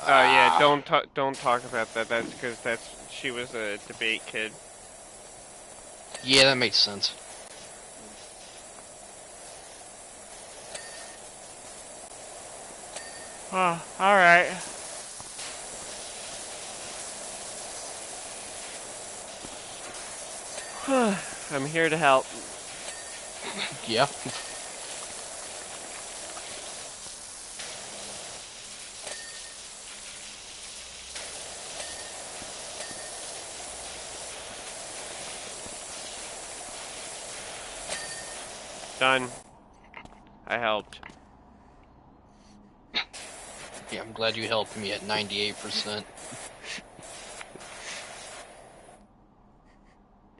Oh yeah, don't talk about that. That's because she was a debate kid. Yeah, that makes sense. Oh, all right. I'm here to help. Yeah. Done. I helped. Yeah, I'm glad you helped me at 98%.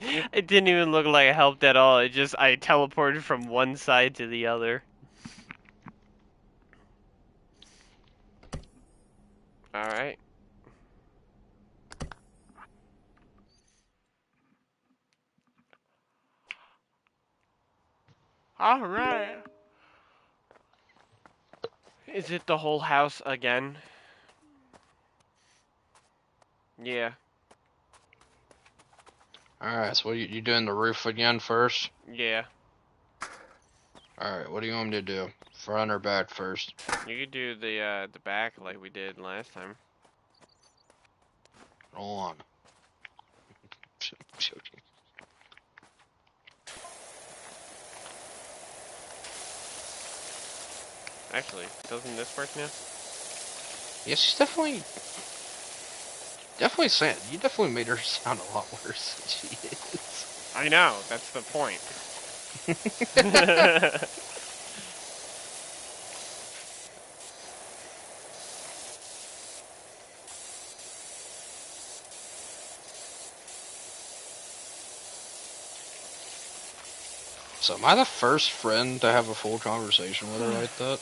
It didn't even look like I helped at all. I teleported from one side to the other. All right. All right. Is it the whole house again? Yeah. Alright, so what you doing the roof again first? Yeah. Alright, what do you want me to do? Front or back first? You could do the back like we did last time. Hold on. Joking. Actually, doesn't this work now? Yeah, she's definitely saying, you definitely made her sound a lot worse than she is. I know. That's the point. So am I the first friend to have a full conversation with her like that?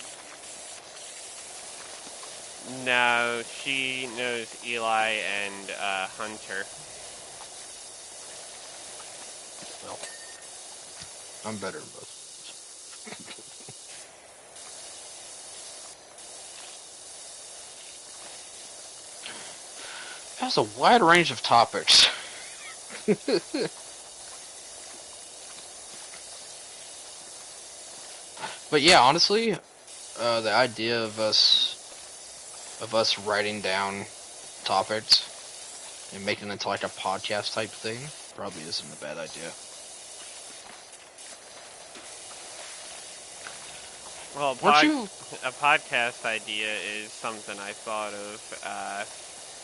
No, she knows Eli and Hunter. Well, I'm better than both. Has a wide range of topics. But yeah, honestly, the idea of us writing down topics and making it into like a podcast type thing probably isn't a bad idea. Well, Weren't you? a podcast idea is something I thought of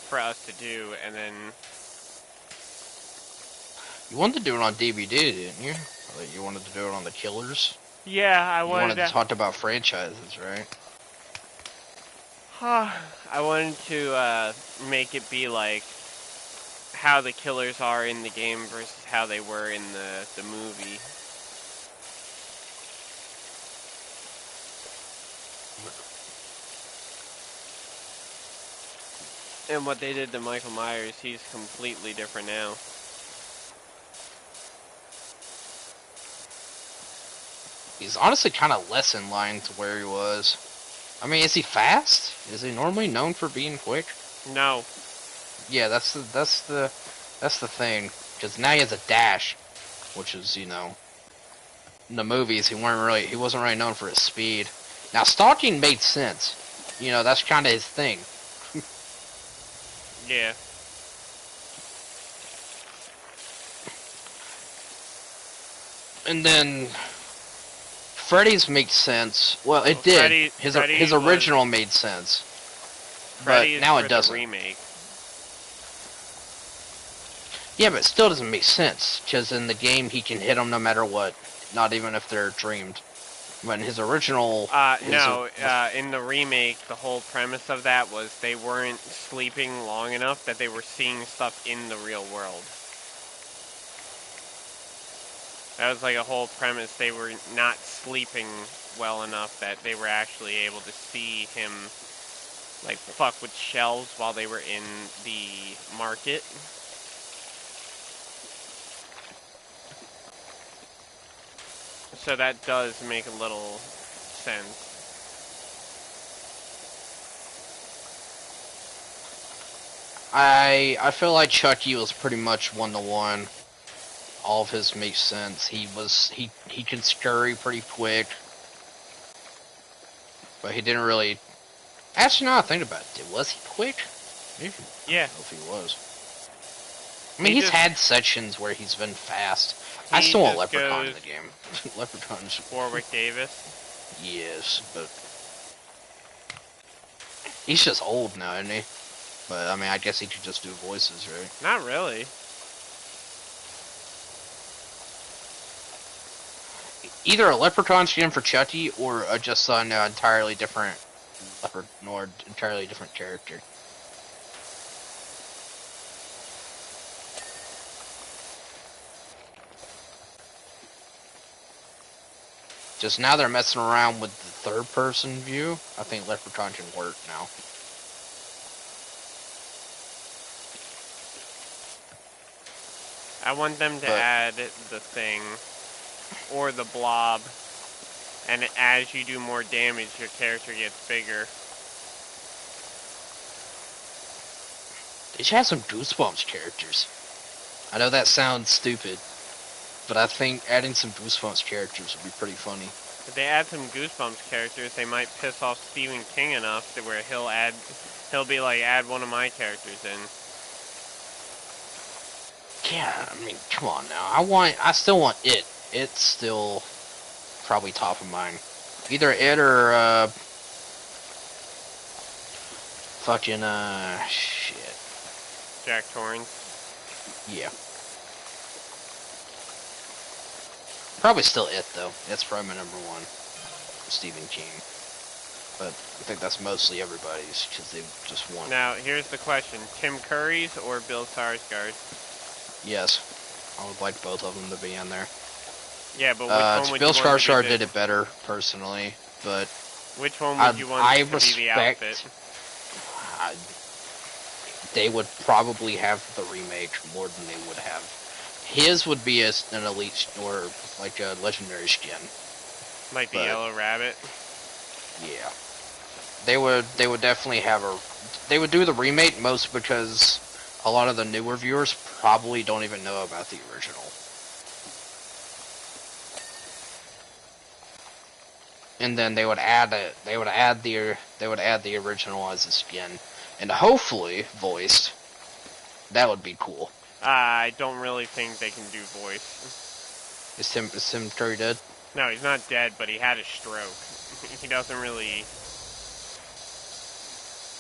for us to do, and then You wanted to do it on DVD, didn't you? Like you wanted to do it on the Killers. yeah, You wanted to talk about franchises, right? I wanted to make it be like how the killers are in the game versus how they were in the movie. And what they did to Michael Myers, he's completely different now. He's honestly kind of less in line to where he was. I mean, is he fast? Is he normally known for being quick? No. Yeah, that's the thing. Because now he has a dash, which is in the movies he wasn't really known for his speed. Now stalking made sense. That's kind of his thing. Yeah. And then Freddy's makes sense. Well, Well, it did. His Freddy was original made sense, but Freddy is now it for the doesn't. remake. Yeah, but it still doesn't make sense because in the game he can hit them no matter what, not even if they're dreamed. But in his original, No, in the remake, the whole premise of that was they weren't sleeping long enough that they were seeing stuff in the real world. That was like a whole premise. They were not sleeping well enough that they were actually able to see him, like, fuck with shelves while they were in the market. So that does make a little sense. I feel like Chucky was pretty much 1-to-1. All of his makes sense. He can scurry pretty quick, but he didn't really. Actually, now I think about it, was he quick? Maybe. I Yeah. don't know if he was. I mean, He he's just had sections where he's been fast. I he still want just Leprechaun in goes the game. Leprechaun's. Warwick Davis. Yes, but he's just old now, isn't he? But I mean, I guess he could just do voices, right? Not really. Either a Leprechaun skin for Chucky or just an entirely different or entirely different character. Just now they're messing around with the third-person view. I think Leprechaun can work now. I want them to But add the thing or the blob, and as you do more damage, your character gets bigger. they should have some Goosebumps characters. I know that sounds stupid, but I think adding some Goosebumps characters would be pretty funny. If they add some Goosebumps characters, they might piss off Stephen King enough to where he'll be like, add one of my characters in. Yeah, I mean, come on now. I still want it. It's still probably top of mind. Either it or fucking shit. Jack Torrance. Yeah. Probably still it though. That's probably my number one. Stephen King. But I think that's mostly everybody's because they just won. Now, here's the question: Tim Curry's or Bill Skarsgård? Yes, I would like both of them to be in there. Yeah, but which one would Bill you want to Skarsgård be did it better personally, but which one would you want I to be the respect. outfit? They would probably have the remake more than they would have. His would be an elite or like a legendary skin. Like the Yellow Rabbit? Yeah. They would definitely have they would do the remake most because a lot of the newer viewers probably don't even know about the original. And then they would add the original as a skin and hopefully voiced. That would be cool. I don't really think they can do voice. Is Tim Curry dead? No, he's not dead, but he had a stroke. He doesn't really...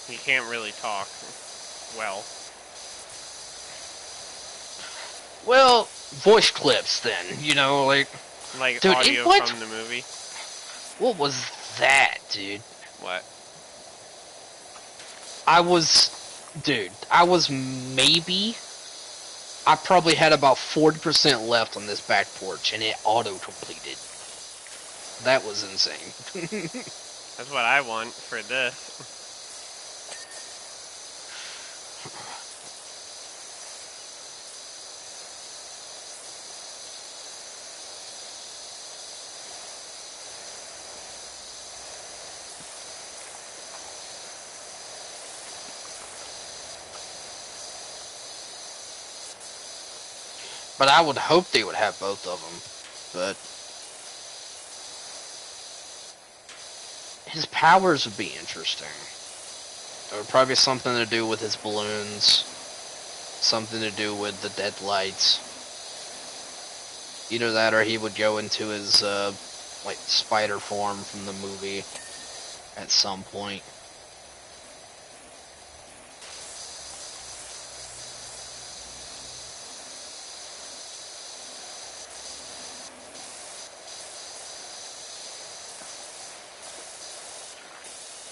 He can't really talk well. Well, voice clips then, you know, like... Like dude, audio from the movie. What was that, dude? What? I probably had about 40% left on this back porch, and it auto-completed. That was insane. That's what I want for this. But I would hope they would have both of them. But his powers would be interesting. It would probably be something to do with his balloons. Something to do with the deadlights. Either that or he would go into his, like, spider form from the movie at some point.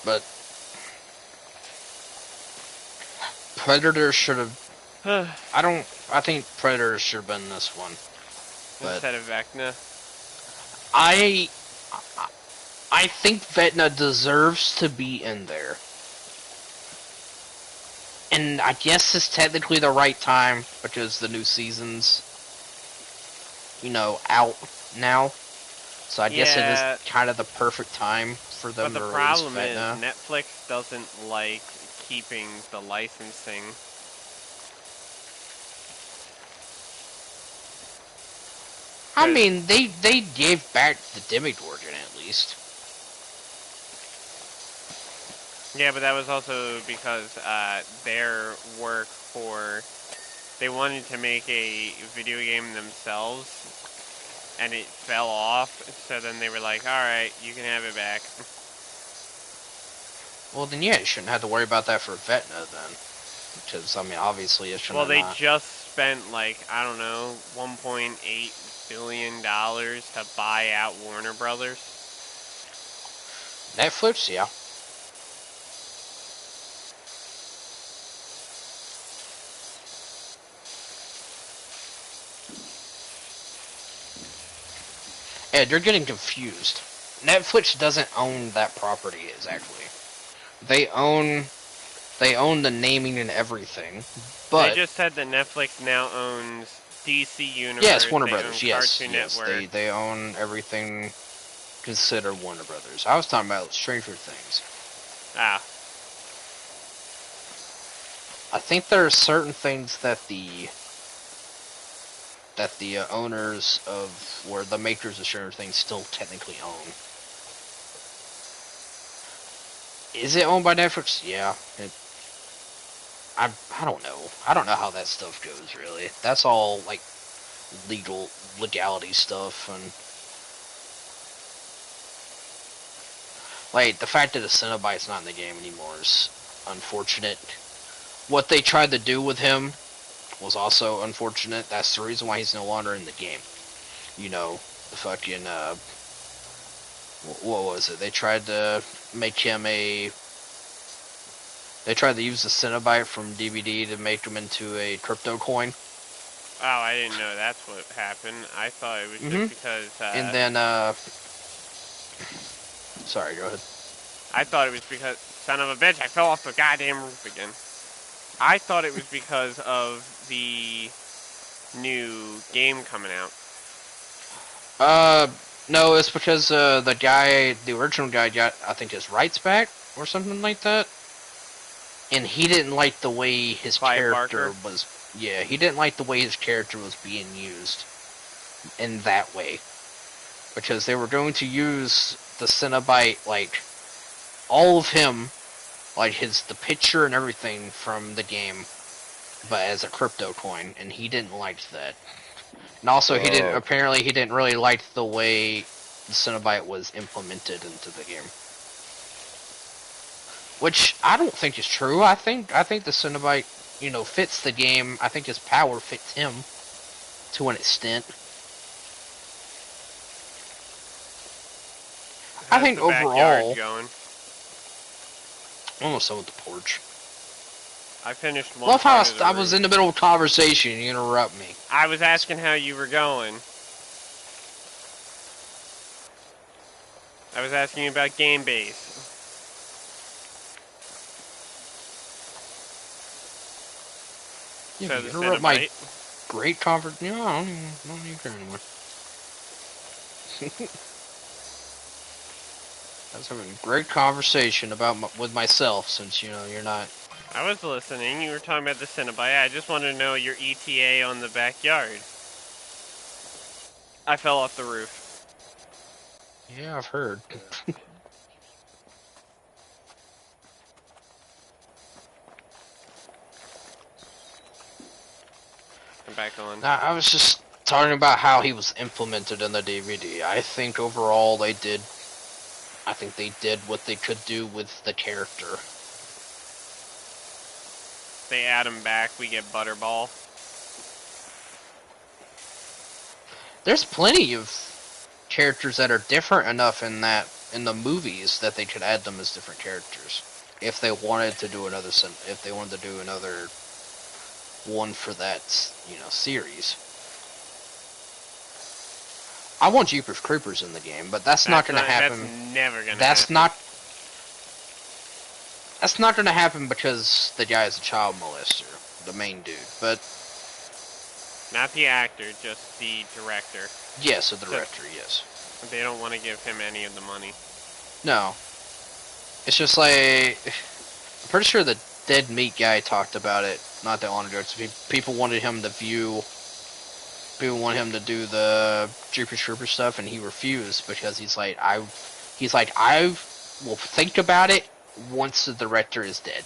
But Predator should have... I think Predator should have been this one. But Instead of Vecna. I think Vecna deserves to be in there. And I guess it's technically the right time because the new season's, you know, out now. So I guess it is kind of the perfect time for them to release Vecna. But the problem is Netflix doesn't like keeping the licensing. I mean, they gave back the Demogorgon at least. Yeah, but that was also because their work for... They wanted to make a video game themselves, and it fell off, so then they were like, alright, you can have it back. Well, then yeah, you shouldn't have to worry about that for Vecna then. Because, I mean, obviously it shouldn't Well, they have not. just spent, like, I don't know, $1.8 billion to buy out Warner Brothers. Netflix, yeah. Ed, you're getting confused. Netflix doesn't own that property, exactly. They own the naming and everything, They but just said that Netflix now owns DC yes, Universe, Warner they own Brothers. Yes, Cartoon yes, Network. they own everything considered Warner Brothers. I was talking about Stranger Things. Ah, I think there are certain things that the owners of, or the makers of Stranger Things still technically own. Is it owned by Netflix? Yeah. I don't know. I don't know how that stuff goes really. That's all like legality stuff, and like the fact that the Cenobite's not in the game anymore is unfortunate. What they tried to do with him was also unfortunate. That's the reason why he's no longer in the game. You know, the fucking what was it? They tried to make him a. They tried to use the Cenobite from DVD to make him into a crypto coin. oh, I didn't know that's what happened. I thought it was just because, And then sorry, go ahead. I thought it was because, son of a bitch, I fell off the goddamn roof again. I thought it was because of the new game coming out. No, it's because the original guy got, I think, his rights back or something like that, and he didn't like the way his Clive character Barker. was. Yeah, he didn't like the way his character was being used in that way, because they were going to use the Cenobite, like all of him, like the picture and everything from the game, but as a crypto coin, and he didn't like that. And also, he didn't really like the way the Cenobite was implemented into the game, which I don't think is true. I think the Cenobite, fits the game. I think his power fits him to an extent. I How's think the backyard overall, going? almost done with the porch. I finished one Love how part of the I was in the middle of a conversation and you interrupt me. I was asking how you were going. I was asking you about game base. Yeah, So you the interrupt my Cenobite. great conversation. No, I don't even care anymore. I was having a great conversation with myself, since you're not. I was listening. You were talking about the Cenobite. I just wanted to know your ETA on the backyard. I fell off the roof. Yeah, I've heard. I'm back on. Now, I was just talking about how he was implemented in the DVD. I think overall they did. I think they did what they could do with the character. They add him back. We get Butterball. There's plenty of characters that are different enough in the movies that they could add them as different characters if they wanted to do another one for that series. I want Jeepers Creepers in the game, but that's not going to happen. That's never going to That's happen. not going to happen because the guy is a child molester, the main dude. But not the actor, just the director. yes, the director. Yes. They don't want to give him any of the money. No. It's just like, I'm pretty sure the Dead Meat guy talked about it not that long ago. People wanted him to view people want him to do the Jeepers Creepers stuff, and he refused because he's like, I will think about it once the director is dead.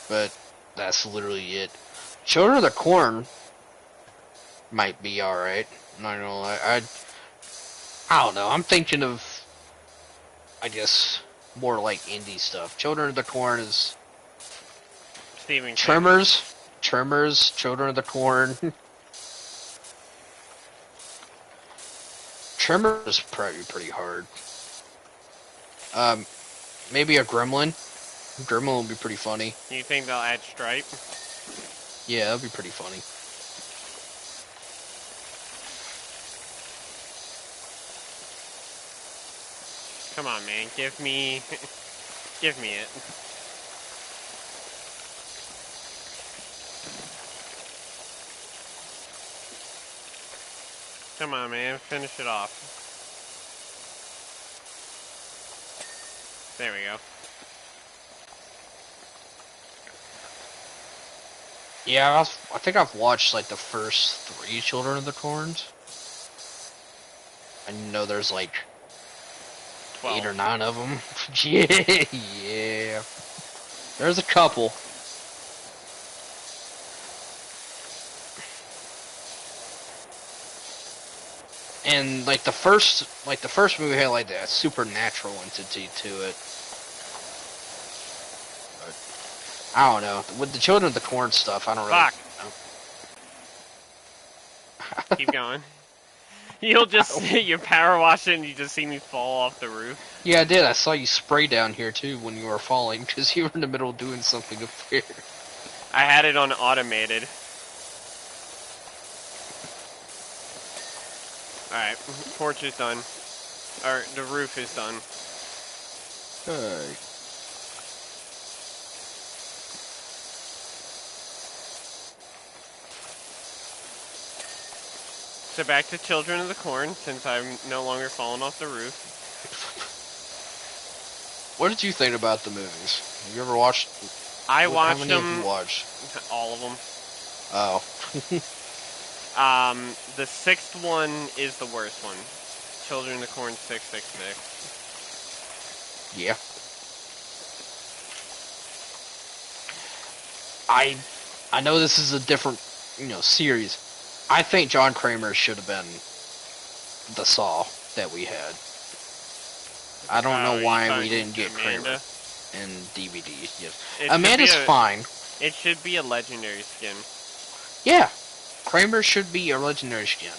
But that's literally it. Children of the Corn might be alright. Not gonna lie. I don't know. I'm thinking of, I guess, more like indie stuff. Children of the Corn is Stephen Tremors, Children of the Corn. Tremors is probably pretty hard. Maybe a Gremlin. Gremlin would be pretty funny. You think they'll add Stripe? Yeah, that'd be pretty funny. Come on, man. Give me it. Come on, man. Finish it off. There we go. Yeah, I think I've watched like the first 3 Children of the Corns. I know there's like 12. 8 or 9 of them. Yeah. There's a couple. And like the first movie had like that supernatural entity to it. But I don't know. With the Children of the Corn stuff, I don't really know. Keep going. You'll just you power wash it and you just see me fall off the roof. Yeah, I did. I saw you spray down here too when you were falling because you were in the middle of doing something up there. I had it on automated. Alright, porch is done. Or, the roof is done. Hey. So back to Children of the Corn, since I'm no longer falling off the roof. What did you think about the movies? Have you ever watched? I watched how many them. Have you watched? All of them. Oh. The 6th one is the worst one. Children of the Corn 666. Yeah. I know this is a different, series. I think John Kramer should have been the Saw that we had. I don't know why we didn't get Amanda? Kramer in DVDs. Yes. It Amanda's fine. It should be a legendary skin. Yeah. Kramer should be a legendary skin.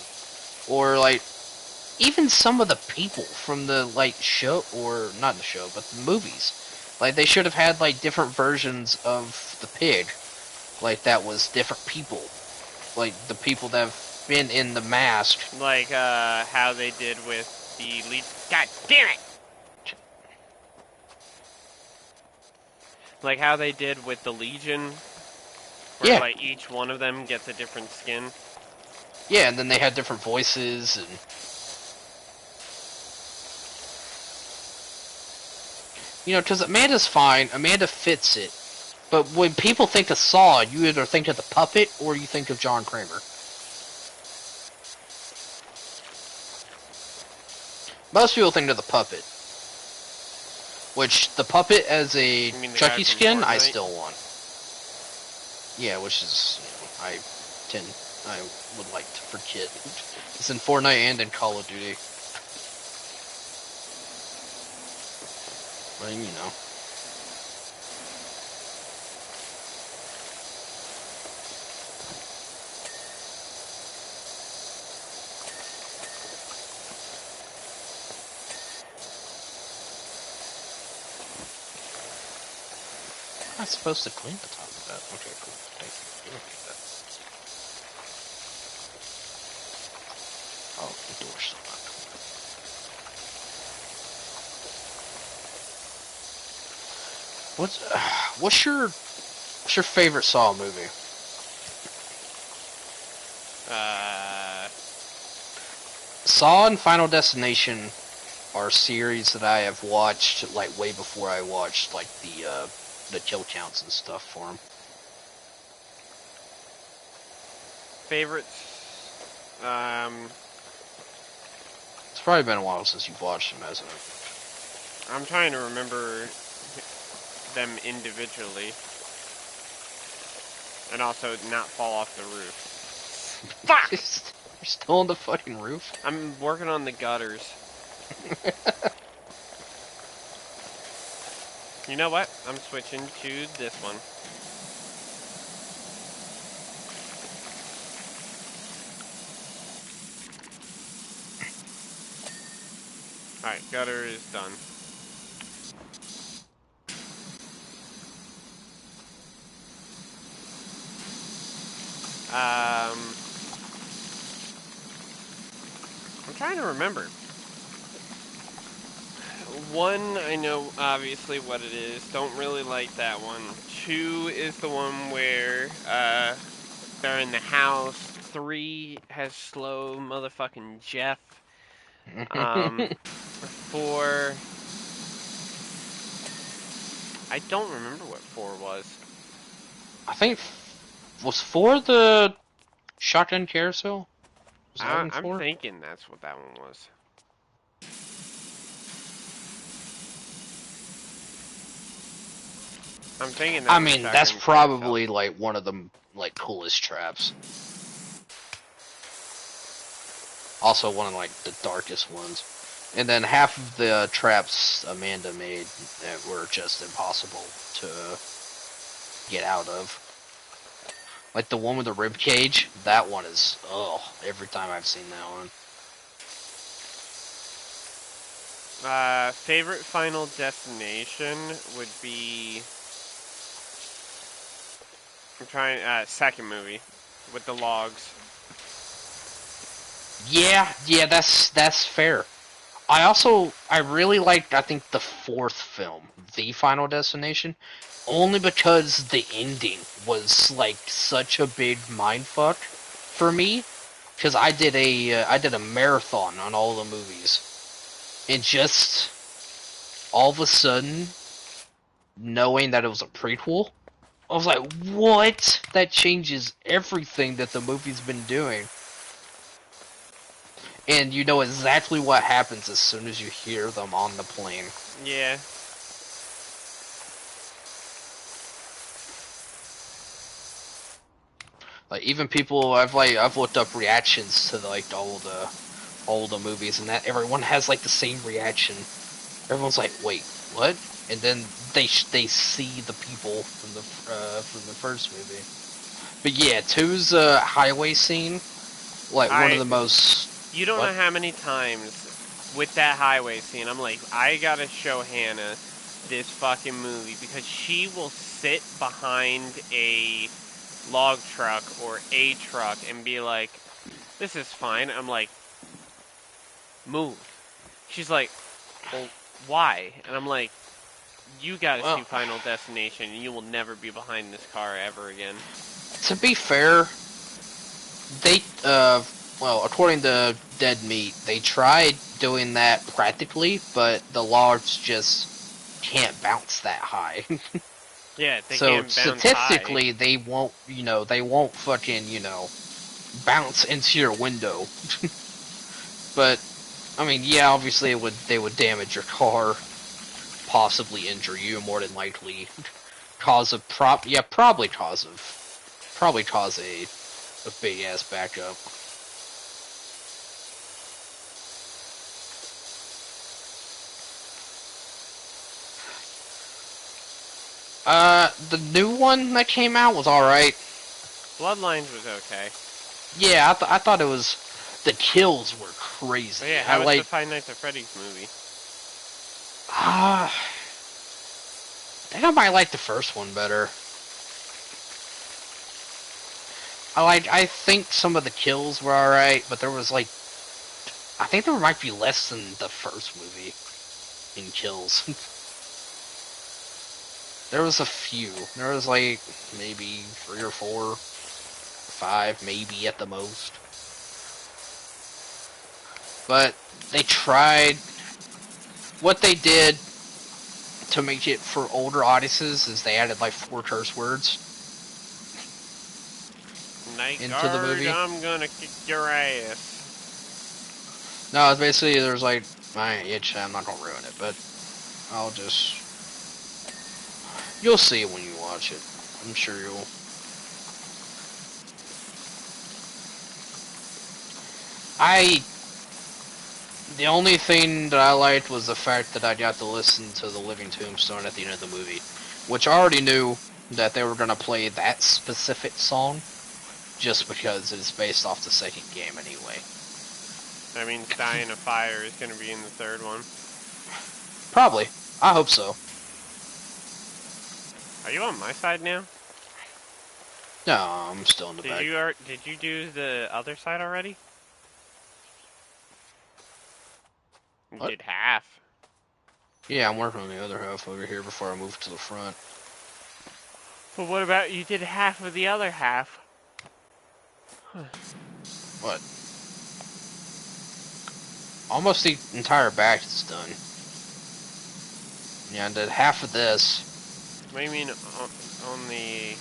Or, like, even some of the people from the, like, show, or not the show, but the movies. Like, they should have had, like, different versions of the pig. Like, that was different people. Like, the people that have been in the mask. Like, how they did with the lead. God damn it! Like how they did with the Legion. Where, like, each one of them gets a different skin. Yeah, and then they had different voices, and... because Amanda's fine, Amanda fits it. But when people think of Saw, you either think of the puppet, or you think of John Kramer. Most people think of the puppet. Which, the puppet as a Chucky skin, I still want. Yeah, which is, I would like to forget. It's in Fortnite and in Call of Duty. But, I'm supposed to clean the top of that. Okay, cool. Thank you. You don't get that. Oh, the door's still not clean. What's your favorite Saw movie? Saw and Final Destination are series that I have watched like way before I watched like the the kill counts and stuff for him. Favorites? It's probably been a while since you've watched him, hasn't it? I'm trying to remember them individually. And also not fall off the roof. Fuck! You're still on the fucking roof? I'm working on the gutters. You know what? I'm switching to this one. Alright, gutter is done. I'm trying to remember. One, I know obviously what it is. Don't really like that one. Two is the one where they're in the house. Three has slow motherfucking Jeff. Four, I don't remember what four was. I think was 4 the shotgun carousel? Was that one I'm 4? thinking that's what that one was. I'm thinking. I mean, that's probably like one of the like coolest traps. Also one of like the darkest ones. And then half of the traps Amanda made that were just impossible to get out of. Like the one with the rib cage, that one is every time I've seen that one. Favorite Final Destination would be. I'm trying. Second movie with the logs. Yeah, that's fair. I really liked, I think, the 4th film, The Final Destination, only because the ending was like such a big mindfuck for me. Because I did a marathon on all the movies, and just all of a sudden knowing that it was a prequel, I was like, what? That changes everything that the movie's been doing. And you know exactly what happens as soon as you hear them on the plane. Yeah. Like even people, I've looked up reactions to like all the movies, and that everyone has like the same reaction. Everyone's like, wait, what? And then they see the people from the first movie. But yeah, 2's highway scene, like one of the most. You don't what? know how many times with that highway scene, I'm like, I gotta show Hannah this fucking movie because she will sit behind a log truck or a truck and be like, this is fine. I'm like, move. She's like, well, why? And I'm like, you gotta see Final Destination and you will never be behind this car ever again. To be fair, they, well, according to Dead Meat, they tried doing that practically, but the logs just can't bounce that high. Yeah, they so can't bounce statistically, high. they won't fucking, bounce into your window. But, I mean, yeah, obviously they would damage your car, possibly injure you, more than likely cause probably cause a big ass backup. The new one that came out was alright. Bloodlines was okay. Yeah, I thought it was. The kills were crazy. But yeah, how was the Five Nights at Freddy's movie? I think I might like the first one better. I think some of the kills were alright, but there was like, I think there might be less than the first movie in kills. There was a few. There was like maybe 3 or 4, 5, maybe at the most. But they tried. What they did to make it for older audiences is they added like 4 curse words Night into the guard, movie. I'm gonna kick your ass. No, it's basically there's like I'm not gonna ruin it, but I'll just you'll see it when you watch it. I'm sure you'll. The only thing that I liked was the fact that I got to listen to the Living Tombstone at the end of the movie, which I already knew that they were gonna play that specific song, just because it's based off the second game anyway. That means Dying of Fire is gonna be in the third one. Probably. I hope so. Are you on my side now? No, I'm still in the back. Did you do the other side already? You What? did half. Yeah, I'm working on the other half over here before I move to the front. But what about you did half of the other half? What? Almost the entire back is done. Yeah, I did half of this. What do you mean on the...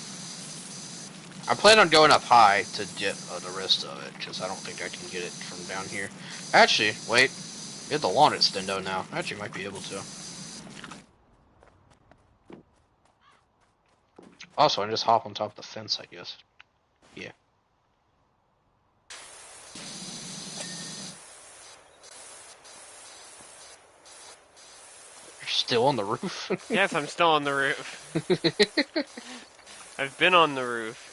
I plan on going up high to get the rest of it, because I don't think I can get it from down here. Actually, wait. We have the lawn extendo now. I actually might be able to. Also, I just hop on top of the fence, I guess. Yeah. You're still on the roof? Yes, I'm still on the roof. I've been on the roof.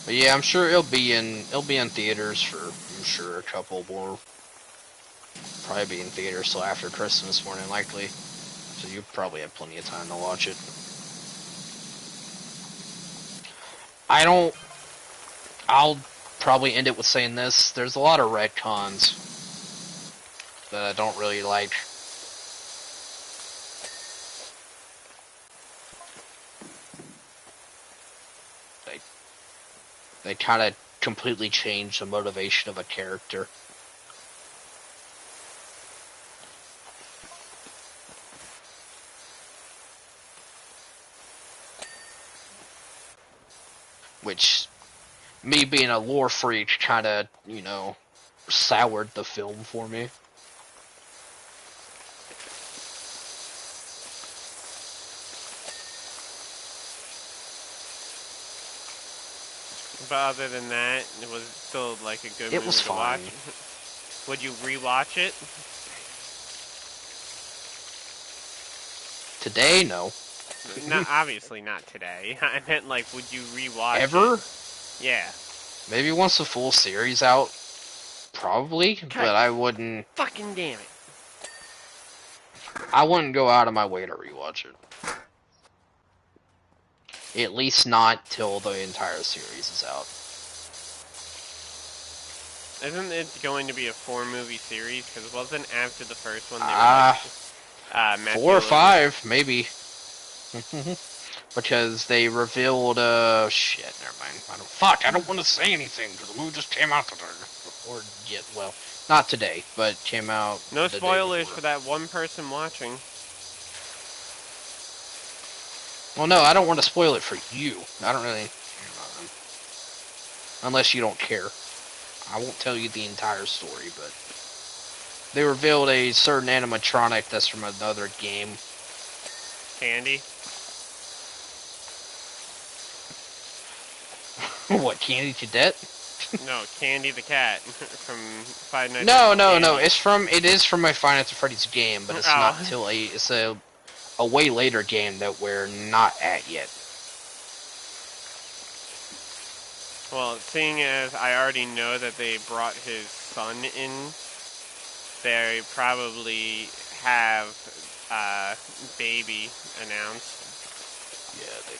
But yeah, I'm sure it'll be in theaters for, I'm sure, a couple more. Probably be in theaters till after Christmas, more than likely. So you probably have plenty of time to watch it. I'll probably end it with saying this. There's a lot of retcons that I don't really like. They kind of completely change the motivation of a character. Which, me being a lore freak, kind of, soured the film for me. But other than that, it was still like a good movie to watch. Would you rewatch it? Today, no. No, obviously not today. I meant like, would you rewatch it? Ever? Yeah. Maybe once the full series out, probably, but I wouldn't. Fucking damn it. I wouldn't go out of my way to rewatch it. At least not till the entire series is out. Isn't it going to be a 4-movie series? Because it wasn't after the first one. They were like, 4 or 5, maybe. Because they revealed, shit, never mind. I don't want to say anything, because the movie just came out today. Or, yeah, well, not today, but came out no the spoilers day before. for that one person watching. Well, no, I don't want to spoil it for you. I don't really... Unless you don't care. I won't tell you the entire story, but... They revealed a certain animatronic that's from another game. Candy? What, Candy Cadet? No, Candy the cat from Five Nights No, at Candy. it is from my Five Nights at Freddy's game, but it's not till it's a way later game that we're not at yet. Well, seeing as I already know that they brought his son in, they probably have baby announced. Yeah, they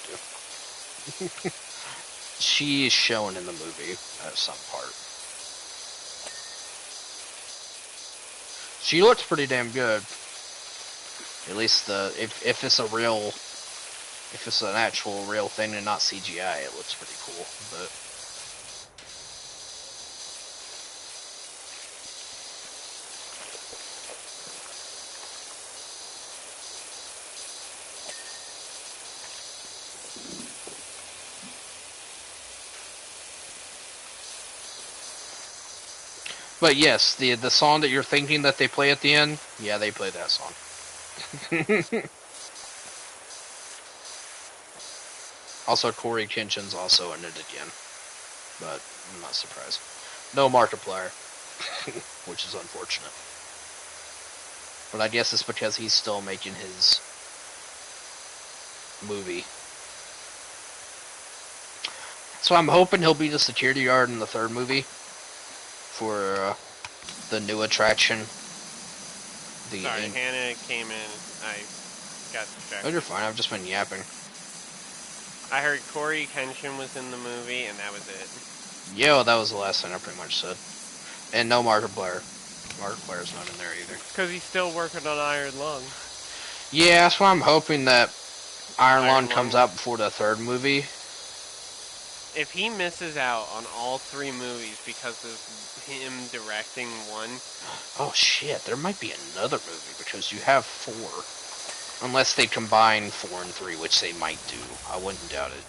do. She is shown in the movie at some part. She looks pretty damn good. At least if it's an actual real thing and not CGI, it looks pretty cool. But But yes, the song that you're thinking that they play at the end, yeah, they play that song. Also, Corey Kenshin's also in it again, but I'm not surprised. No Markiplier, which is unfortunate. But I guess it's because he's still making his movie. So I'm hoping he'll be the security guard in the third movie for the new attraction. Sorry, Hannah came in. I got Oh, you're distracted. fine. I've just been yapping. I heard Corey Kenshin was in the movie, and that was it. Yeah, that was the last thing I pretty much said. And no Markiplier. Markiplier's not in there either. Because he's still working on Iron Lung. Yeah, that's why I'm hoping that Iron Lung comes out before the third movie. If he misses out on all 3 movies because of him directing one... Oh shit, there might be another movie because you have 4. Unless they combine 4 and 3, which they might do. I wouldn't doubt it.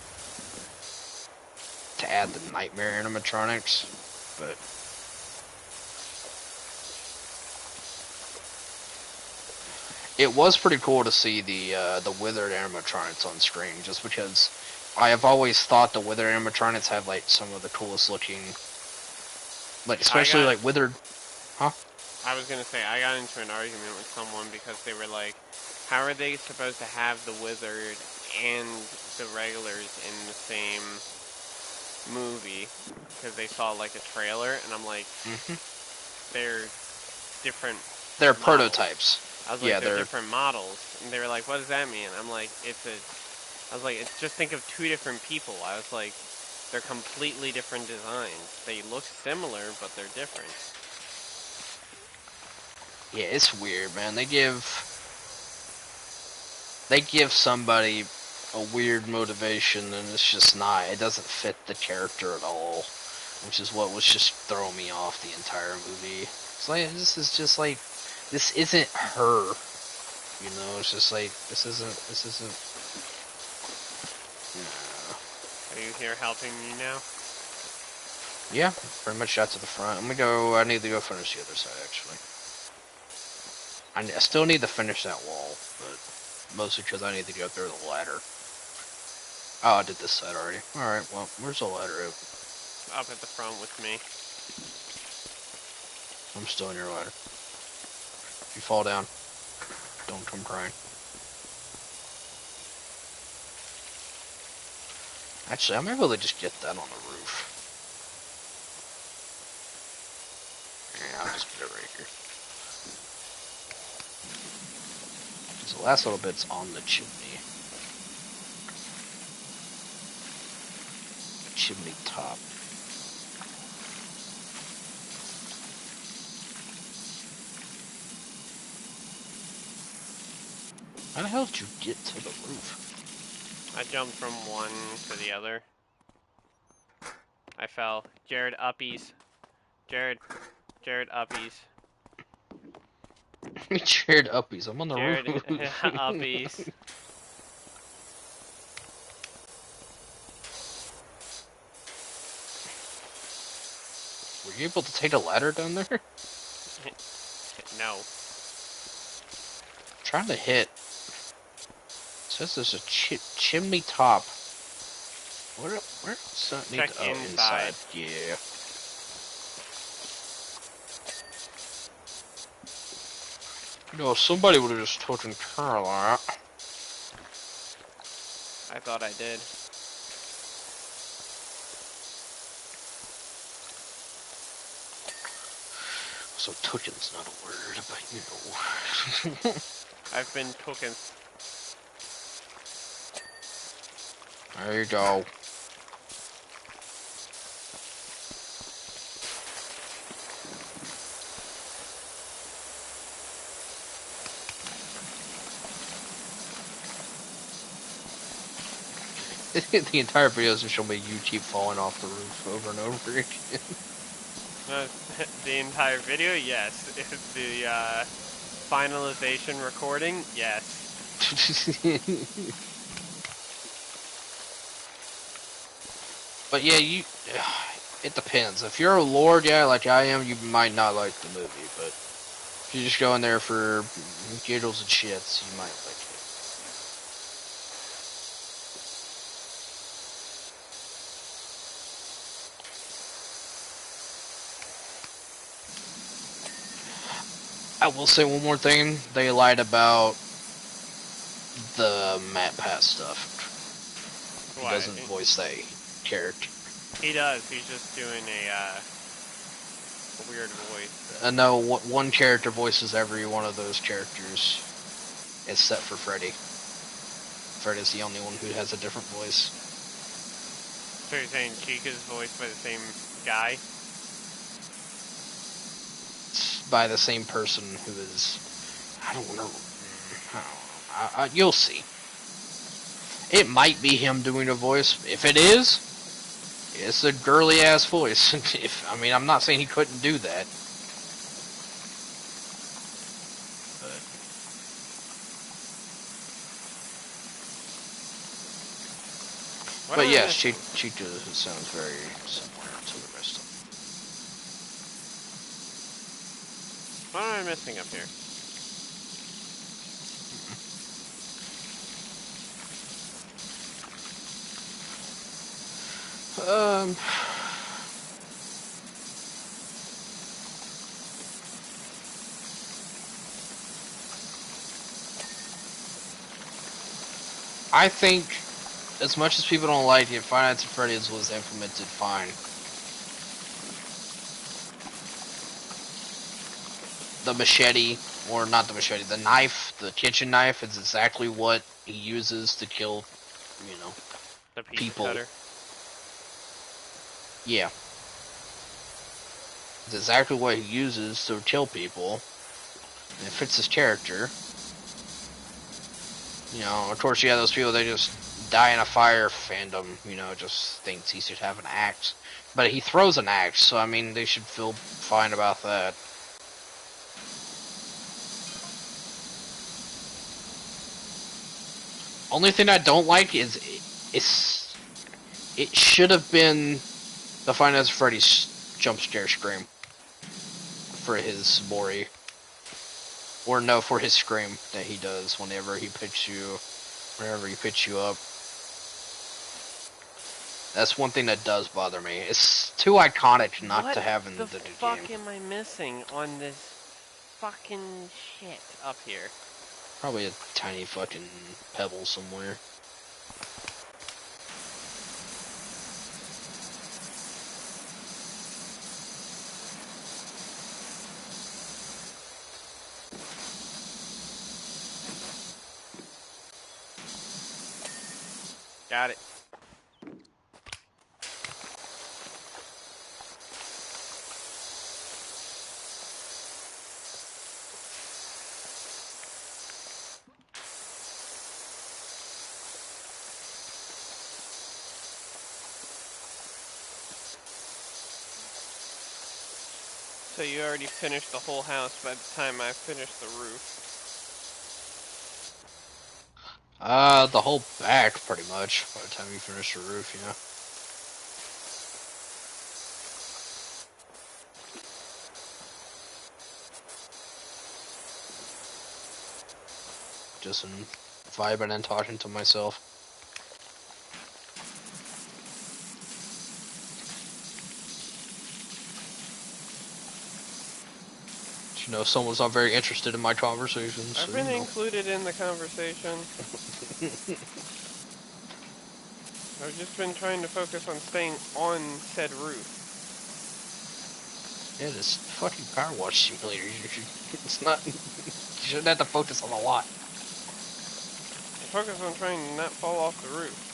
To add the Nightmare animatronics, but... It was pretty cool to see the withered animatronics on screen, just because I have always thought the withered animatronics have like some of the coolest looking, like especially like withered. Huh? I was gonna say I got into an argument with someone because they were like, "How are they supposed to have the withered and the regulars in the same movie?" Because they saw like a trailer, and I'm like, they're different. They're models. prototypes. I was like, they're different models, and they were like, "What does that mean?" I'm like, I was like, just think of 2 different people. I was like, they're completely different designs. They look similar, but they're different. Yeah, it's weird, man. They give somebody a weird motivation, and it's just not. It doesn't fit the character at all, which is what was just throwing me off the entire movie. It's like this is just like this isn't her. You know, it's just like this isn't. Nah. Are you here helping me now? Yeah, pretty much shot to the front. I'm gonna go. I need to go finish the other side actually. I still need to finish that wall, but mostly because I need to go through the ladder. Oh, I did this side already. Alright, well, where's the ladder at? Up at the front with me. I'm still in your ladder. If you fall down, don't come crying. Actually, I might be able to just get that on the roof. Yeah, I'll just put it right here. Because the last little bit's on the chimney. Chimney top. How the hell did you get to the roof? I jumped from one to the other. I fell. Jared, uppies. Jared, uppies. Jared uppies. I'm on the Jared, roof. uppies. Were you able to take a ladder down there? No. I'm trying to hit. It says there's a chimney top. Where does that need Check to... Oh, inside. Yeah. You know, somebody would have just taken care of that. I thought I did. So tooken's not a word, but you know. I've been cooking. There you go. The entire video is just showing me you keep falling off the roof over and over again. The entire video, yes. The finalization recording, yes. But yeah, you It depends. If you're a lord, yeah, like I am, you might not like the movie, but if you just go in there for giggles and shits, you might like it. I will say one more thing. They lied about the Matt Pat stuff. He What? doesn't voice that character. He does. He's just doing a weird voice. No, one character voices every one of those characters, except for Freddy. Freddy's the only one who has a different voice. So you're saying Chica's voiced by the same guy? It's by the same person who is. I don't know. You'll see. It might be him doing a voice. If it is, it's a girly ass voice. I'm not saying he couldn't do that. What But am I yes, missing? Chica sounds very similar to the rest of What am I missing up here? them. I think, as much as people don't like it, Five Nights at Freddy's was implemented fine. The machete, or not the machete, the knife, the kitchen knife, is exactly what he uses to kill, The pizza people. cutter? Yeah. It's exactly what he uses to kill people. And it fits his character. Of course, yeah, those people, they just die in a fire fandom, just thinks he should have an axe. But he throws an axe, so, they should feel fine about that. Only thing I don't like is it should have been the Five Nights at Freddy's jump scare scream for his Mori, or no, for his scream that he does whenever he picks you up. That's one thing that does bother me. It's too iconic not to have in the the fuck game. am I missing on this fucking shit up here? Probably a tiny fucking pebble somewhere. Got it. So you already finished the whole house by the time I finished the roof. The whole back, pretty much, by the time you finish the roof, Just vibing and talking to myself. Someone's not very interested in my conversations, I've so, been included in the conversation. I've just been trying to focus on staying on said roof. Yeah, this fucking Powerwash Simulator, it's not, you shouldn't have to focus on a lot. I focus on trying to not fall off the roof.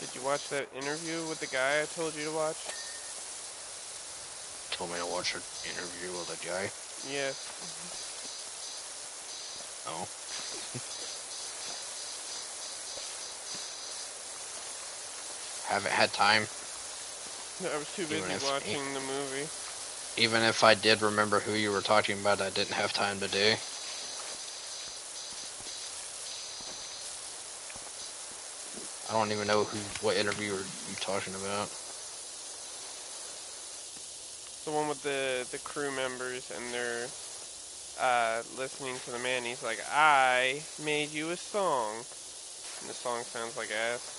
Did you watch that interview with the guy I told you to watch? Told me to watch an interview with a guy. Yes. Oh. haven't had time. I was too busy watching the movie. Even if I did remember who you were talking about, I didn't have time today. I don't even know what interview are you talking about. The one with the crew members and they're listening to the man. He's like, I made you a song. And the song sounds like ass.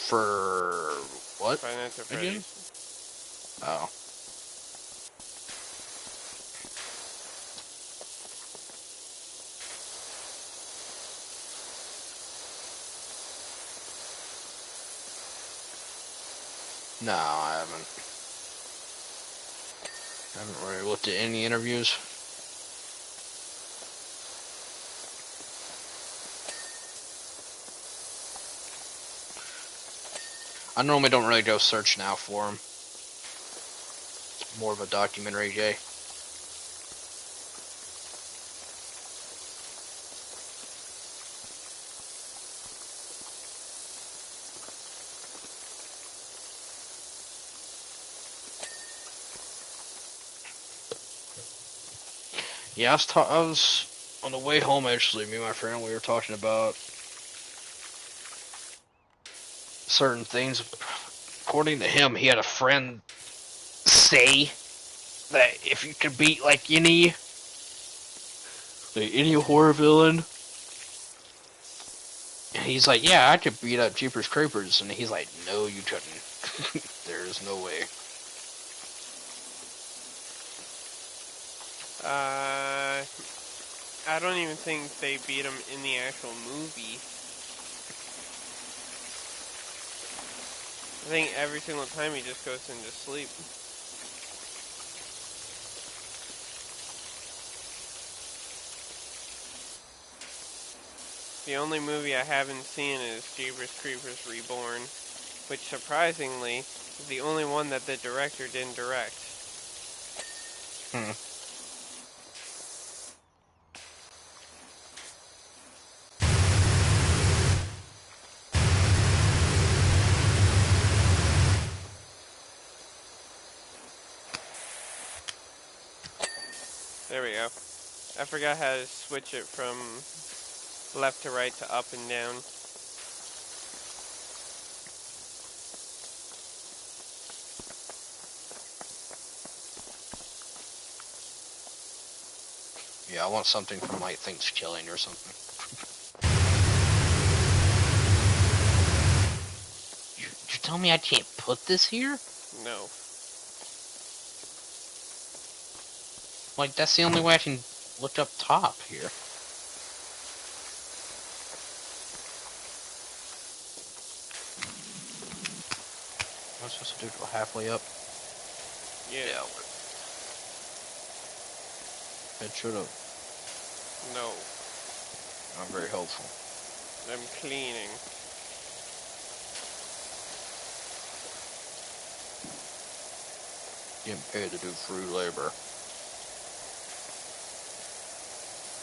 For what? Five Nights at Freddy's. Oh. No, I haven't. I haven't really looked at any interviews. I normally don't really go search now for them. It's more of a documentary day. Yeah, I was on the way home actually. Me and my friend, we were talking about certain things. According to him, he had a friend say that if you could beat like any horror villain, and he's like, yeah, I could beat up Jeepers Creepers, and he's like, no, you couldn't. There's no way. I don't even think they beat him in the actual movie. I think every single time he just goes into sleep. The only movie I haven't seen is Jeepers Creepers Reborn, which surprisingly is the only one that the director didn't direct. There we go. I forgot how to switch it from left to right to up and down. Yeah, I want something from like Thanksgiving or something. You tell me I can't put this here? No. Like, that's the only way I can look up top here. Am I supposed to do go halfway up? Yeah. It should have. No. Not very helpful. I'm cleaning. Getting paid to do free labor.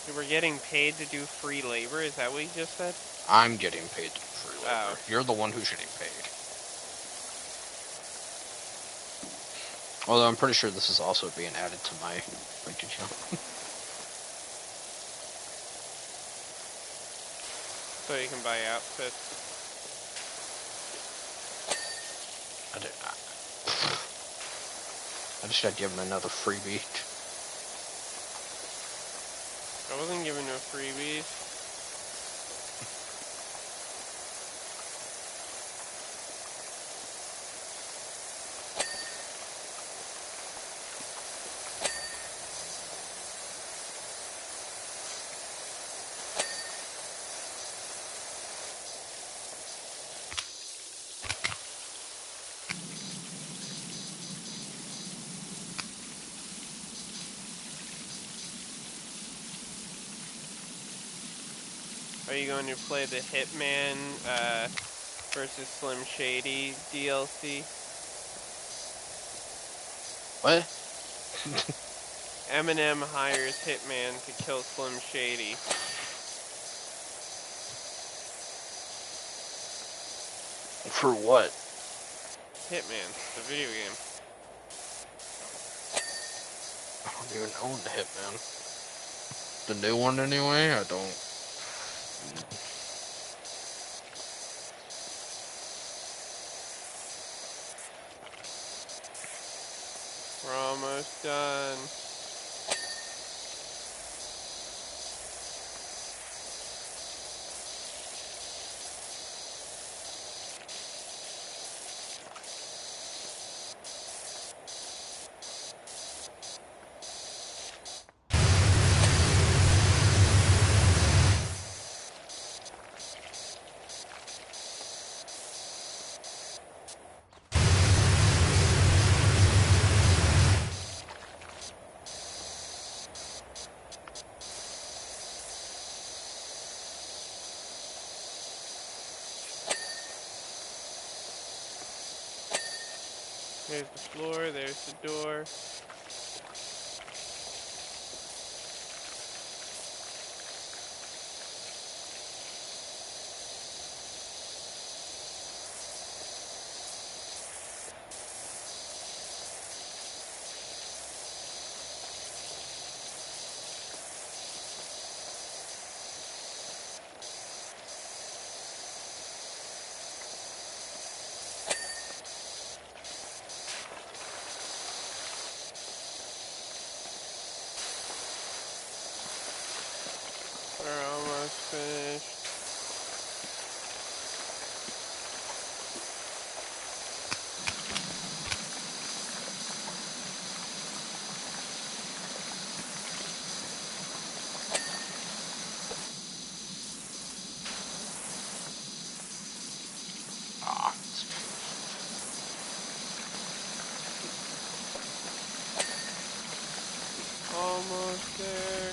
So we're getting paid to do free labor? Is that what you just said? I'm getting paid to do free labor. Oh. You're the one who's getting paid. Although I'm pretty sure this is also being added to my bank account. So you can buy outfits. I did not. I just got given another freebie. I wasn't giving no freebies. Are you going to play the Hitman versus Slim Shady DLC? What? Eminem hires Hitman to kill Slim Shady. For what? Hitman, the video game. I don't even own the Hitman. The new one anyway? I don't. We're almost done. There's the floor, there's the door. We're almost finished. Ah. Almost there.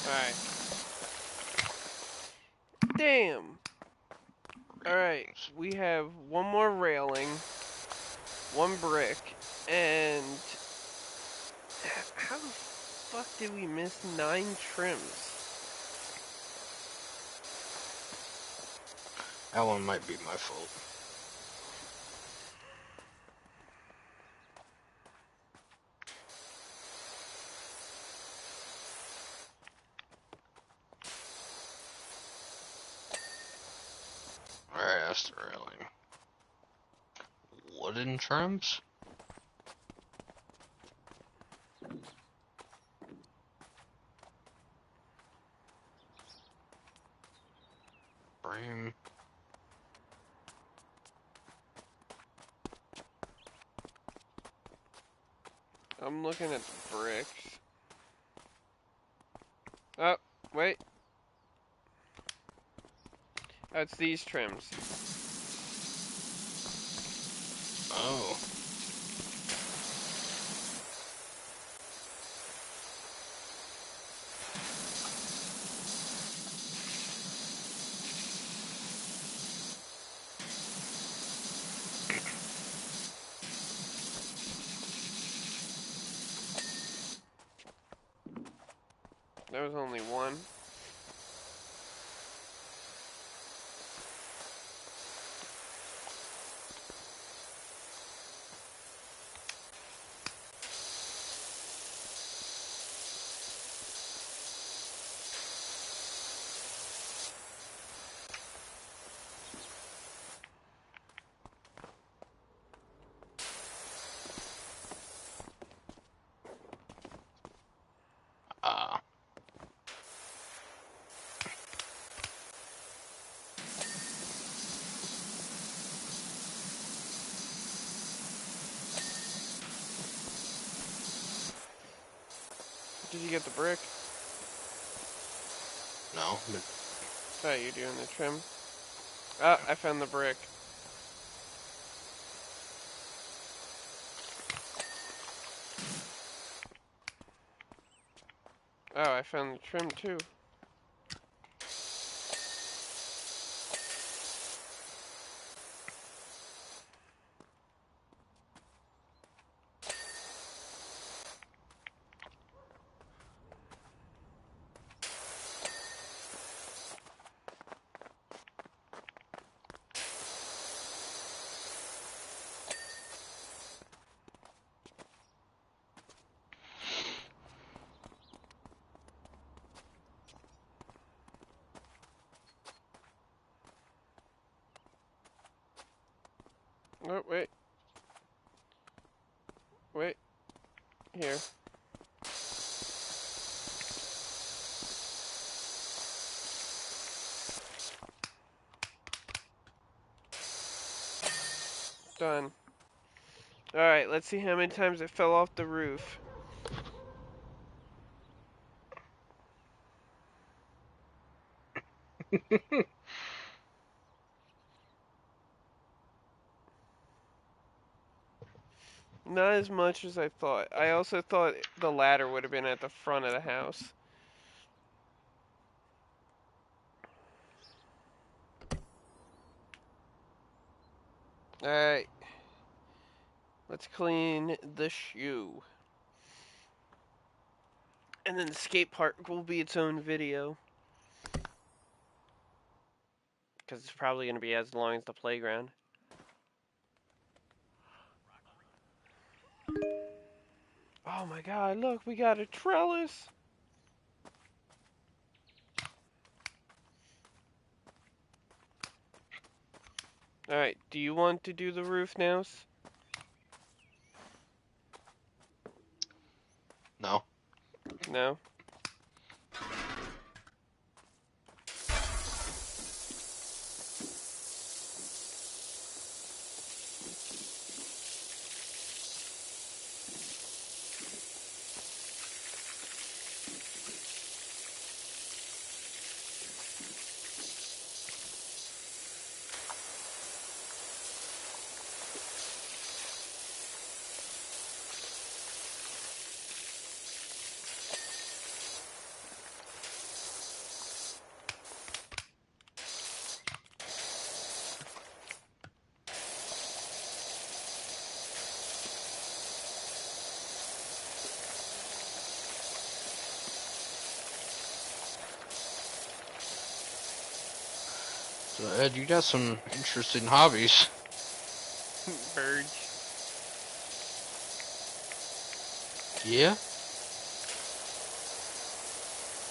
Alright. Damn! Alright, we have one more railing, one brick, and how the fuck did we miss 9 trims? That one might be my fault. Alright, that's the railing. Wooden trims? Frame. I'm looking at the bricks. Oh, wait. That's these trims. Oh. There was only one. Ah. Did you get the brick? No. Oh, you're doing the trim. Oh, I found the brick. Oh, I found the trim too. Oh, wait. Wait. Here. Done. Alright, let's see how many times it fell off the roof. Not as much as I thought. I also thought the ladder would have been at the front of the house. Alright. Let's clean the shoe. And then the skate park will be its own video. Because it's probably going to be as long as the playground. Oh my god, look, we got a trellis. Alright, do you want to do the roof now? No. No? So Ed, you got some interesting hobbies. Verge. Yeah?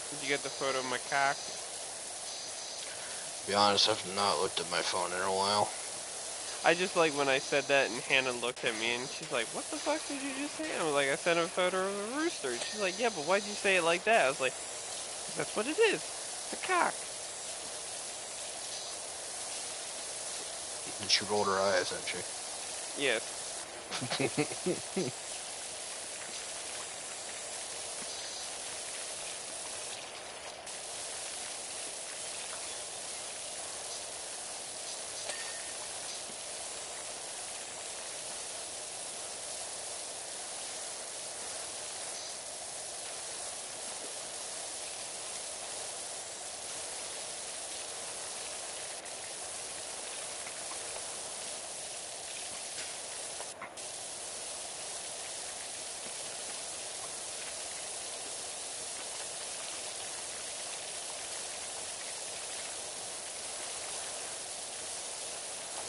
Did you get the photo of my cock? To be honest, I've not looked at my phone in a while. I just like when I said that and Hannah looked at me and she's like, what the fuck did you just say? I was like, I sent a photo of a rooster. She's like, yeah, but why'd you say it like that? I was like, 'cause that's what it is. It's a cock. And she rolled her eyes at you. Yes.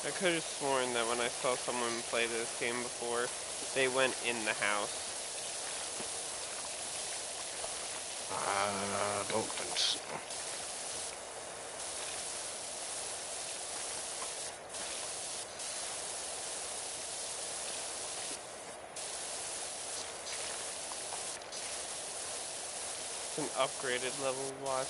I could have sworn that when I saw someone play this game before, they went in the house. I don't think so. It's an upgraded level watch.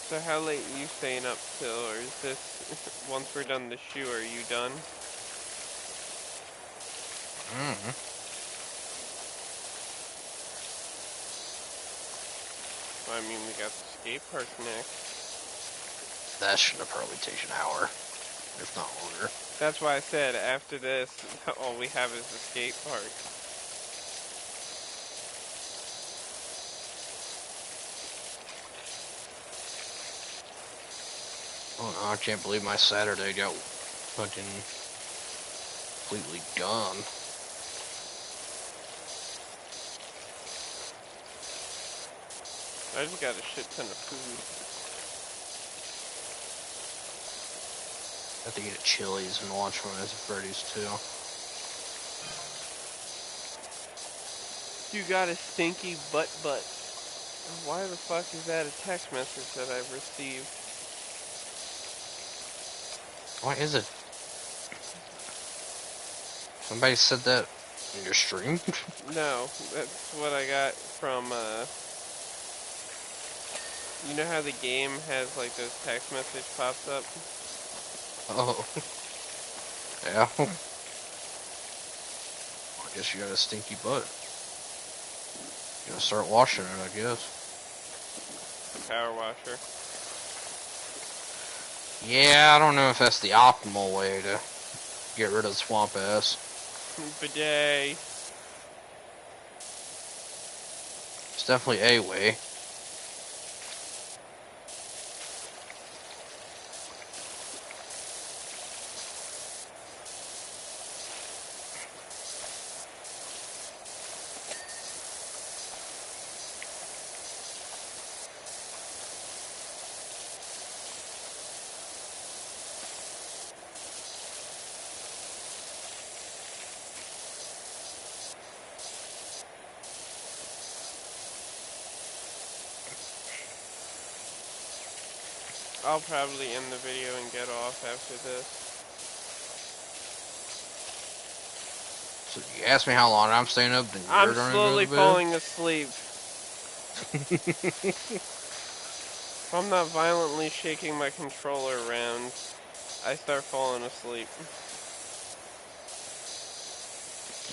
So how late are you staying up till, or is this, once we're done the shoe, are you done? I mean, we got the skate park next. That should have probably taken an hour, if not longer. That's why I said after this, all we have is the skate park. Oh no, I can't believe my Saturday got fucking completely gone. I just got a shit ton of food. I have to eat at Chili's and watch one of Freddy's too. You got a stinky butt. Why the fuck is that a text message that I've received? Why is it? Somebody said that in your stream? No, that's what I got from, you know how the game has, like, those text message pops up? Oh. Yeah. I guess you got a stinky butt. You gotta start washing it, I guess. The power washer. Yeah, I don't know if that's the optimal way to get rid of swamp ass. Bidet. It's definitely a way. I'll probably end the video and get off after this. So you ask me how long I'm staying up, then I'm you're gonna go slowly to bed? falling asleep. If I'm not violently shaking my controller around, I start falling asleep.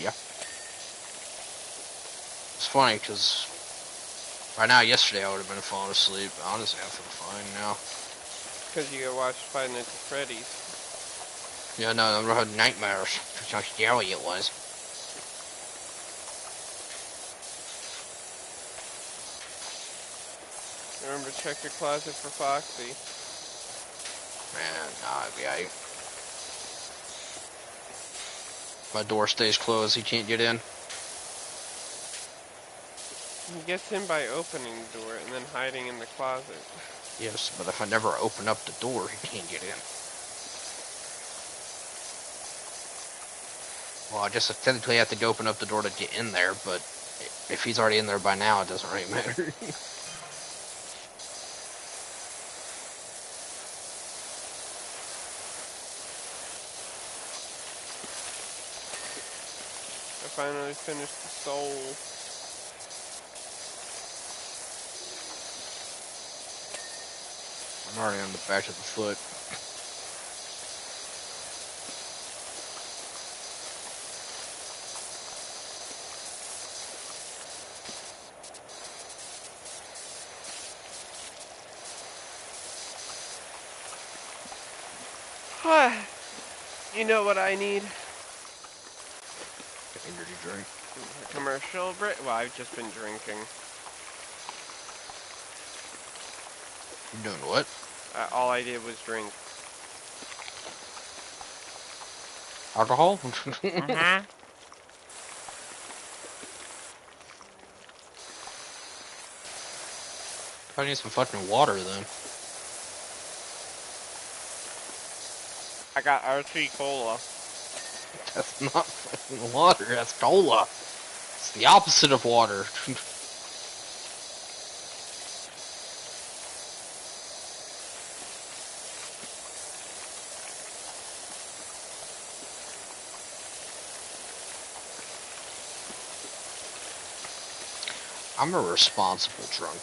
Yeah. It's funny, because right now, yesterday I would have been falling asleep. Honestly, I feel fine now. Because you watched Five Nights at Freddy's. Yeah, no, I had nightmares. That's how scary it was. Remember, check your closet for Foxy. Man, nah, I'd be aight. My door stays closed, he can't get in. He gets in by opening the door and then hiding in the closet. Yes, but if I never open up the door, he can't get in. Well, I just technically have to open up the door to get in there, but if he's already in there by now, it doesn't really matter. I finally finished the soul. I'm already on the back of the foot. You know what I need? Energy drink. A commercial break? Well, I've just been drinking. You doing what? All I did was drink. Alcohol? Mm-hmm. I need some fucking water then. I got RC Cola. That's not fucking water, that's cola. It's the opposite of water. I'm a responsible drunk.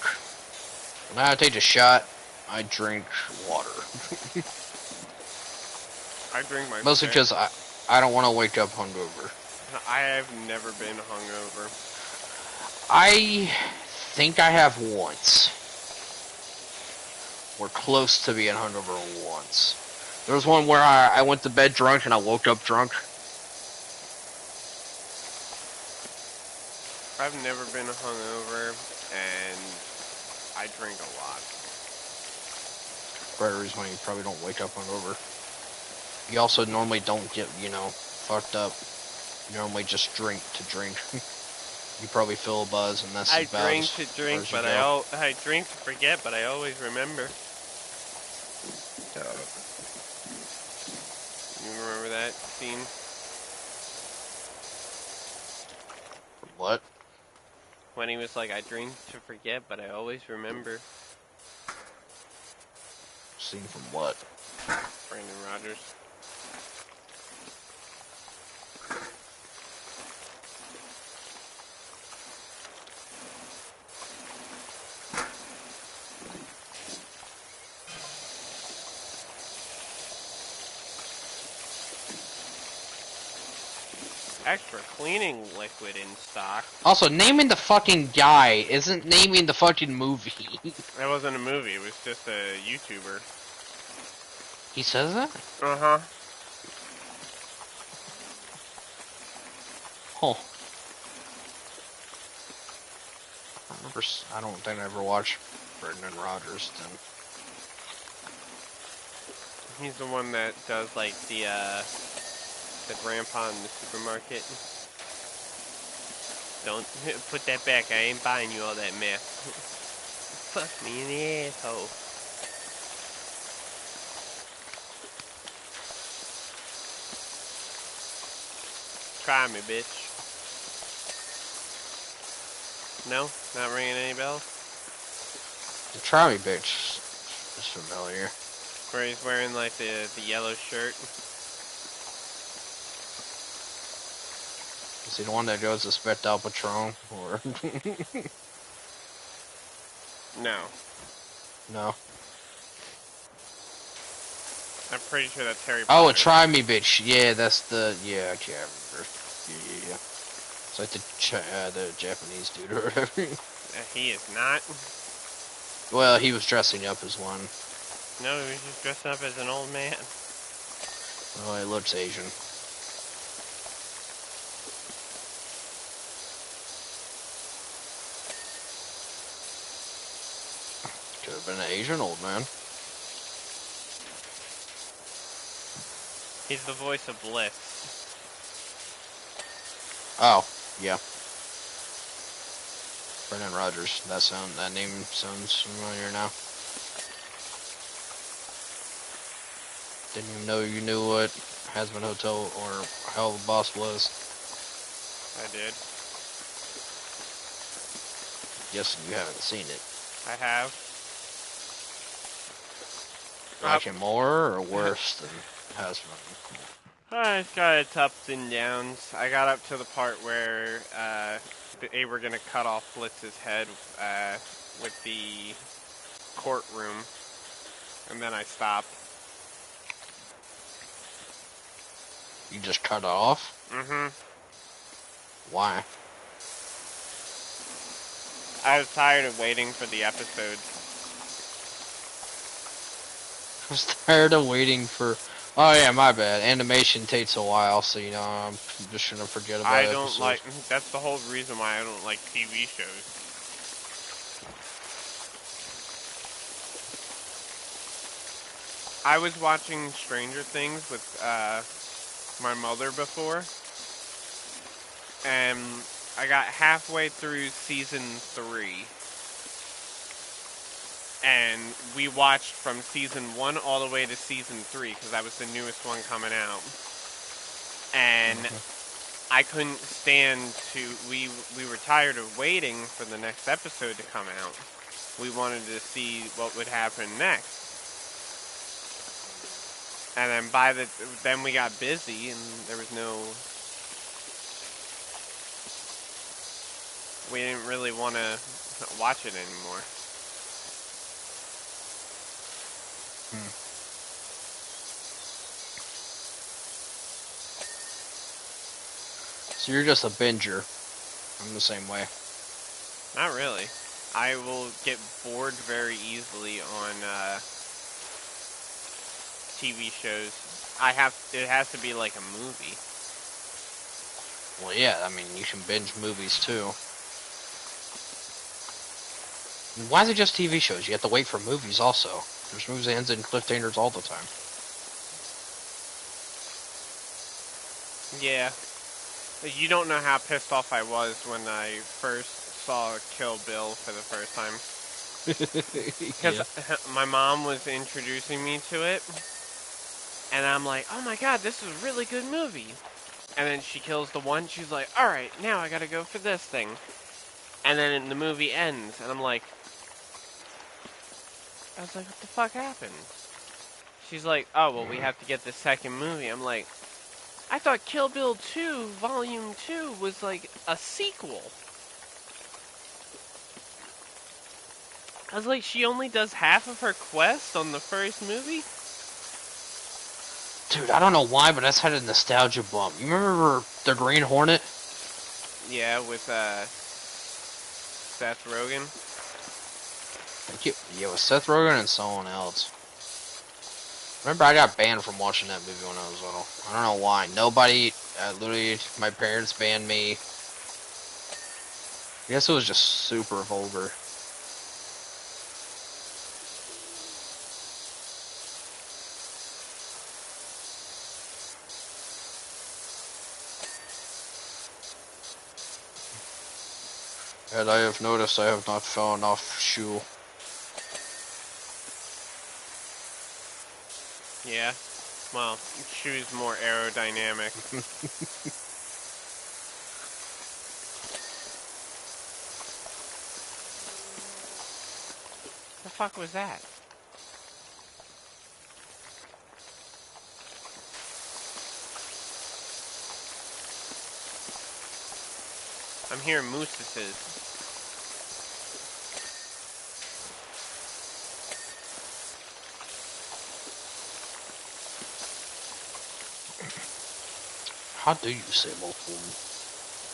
When I take a shot, I drink water. I drink my Mostly because I don't want to wake up hungover. I have never been hungover. I think I have once. We're close to being hungover once. There was one where I went to bed drunk and I woke up drunk. I've never been hungover, and I drink a lot. Part of the reason why you probably don't wake up hungover. You also normally don't get, fucked up. You normally just drink to drink. You probably feel a buzz, and that's I about as drink to far drink, as you but go. I drink to forget, but I always remember. You remember that scene? What? When he was like, I drink to forget, but I always remember. Scene from what? Brandon Rogers. Extra cleaning liquid in stock. Also, naming the fucking guy isn't naming the fucking movie. That wasn't a movie, it was just a YouTuber. He says that? Uh-huh. Oh. I don't think I ever watched Brendan Rodgers then. He's the one that does like the grandpa in the supermarket. Don't put that back, I ain't buying you all that meth. Fuck me in the asshole. Try me, bitch. No? Not ringing any bells? The Try Me Bitch is familiar. Where he's wearing like the yellow shirt. Is he the one that goes to spit out Patron? Or No. no? I'm pretty sure that's Harry Oh, Potter. a Try Me Bitch. Yeah, that's the. Yeah, I can't remember. Yeah. It's like the Japanese dude or whatever. He is not. Well, he was dressing up as one. No, he was just dressed up as an old man. Oh, he looks Asian. Could have been an Asian old man. He's the voice of Bliss. Oh, yeah. Brendan Rodgers. That name sounds familiar now. Didn't even know you knew what Hazbin Hotel or Hell of a Boss was. I did. Guessing you haven't seen it. I have. Like it more or worse than Hazbin? It's got its ups and downs. I got up to the part where they were gonna cut off Blitz's head with the courtroom, and then I stopped. You just cut it off? Mm-hmm. Why? I was tired of waiting for the episode. I was tired of waiting for... Oh yeah, my bad. Animation takes a while, so you know, I'm just gonna forget about I it. don't like... That's the whole reason why I don't like TV shows. I was watching Stranger Things with my mother before, and I got halfway through season 3, and we watched from season 1 all the way to season 3 because that was the newest one coming out, and I couldn't stand to. We were tired of waiting for the next episode to come out. We wanted to see what would happen next. And then then we got busy and there was no... We didn't really want to watch it anymore. So you're just a binger. I'm the same way. Not really. I will get bored very easily on TV shows. It has to be like a movie. Well, yeah, I mean, you can binge movies too. Why is it just TV shows? You have to wait for movies also. There's movies that ends in cliffhangers all the time. Yeah. You don't know how pissed off I was when I first saw Kill Bill for the first time. Because Yeah. my mom was introducing me to it, and I'm like, oh my god, this is a really good movie. And then she kills the one, she's like, alright, now I gotta go for this thing. And then the movie ends, and I'm like, what the fuck happened? She's like, oh, well, we have to get the second movie. I'm like, I thought Kill Bill 2, Volume 2 was like a sequel. I was like, she only does half of her quest on the first movie? Dude, I don't know why, but that's had a nostalgia bump. You remember the Green Hornet? Yeah, with Seth Rogen. Yeah, with Seth Rogen and someone else. Remember, I got banned from watching that movie when I was little. I don't know why. Nobody, literally, my parents banned me. I guess it was just super vulgar. And I have noticed I have not fallen off shoe. Yeah. Well, shoe's more aerodynamic. The fuck was that? I'm hearing mooses. How do you say multiple?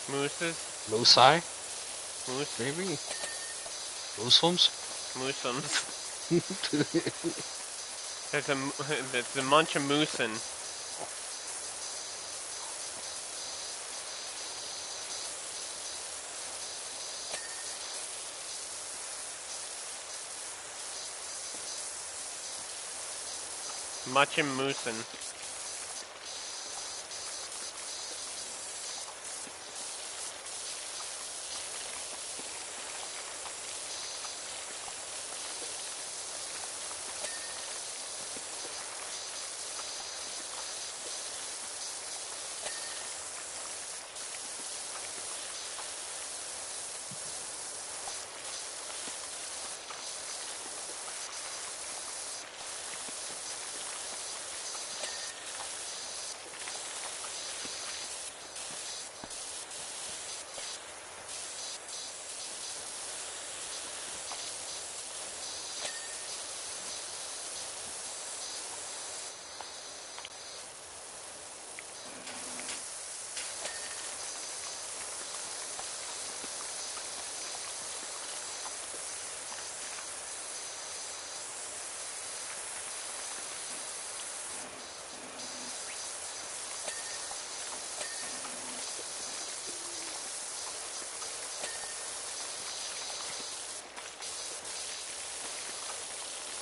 Mooses? Moosei? Moose? Maybe? Muslims? Moosums. That's a munch of moosin'. Much and moosin'.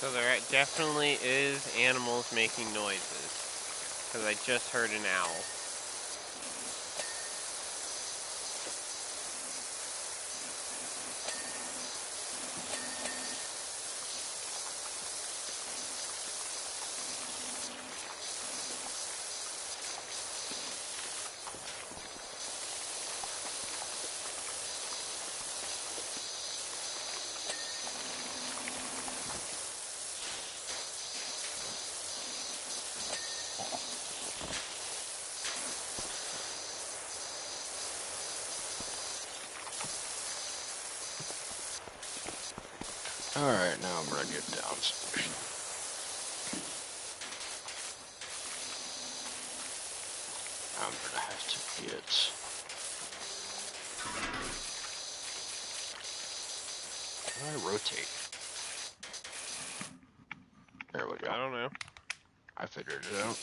So there definitely is animals making noises. Because I just heard an owl. Alright, now I'm gonna get down. I'm gonna have to get... How do I rotate? There we go. I don't know. I figured it out.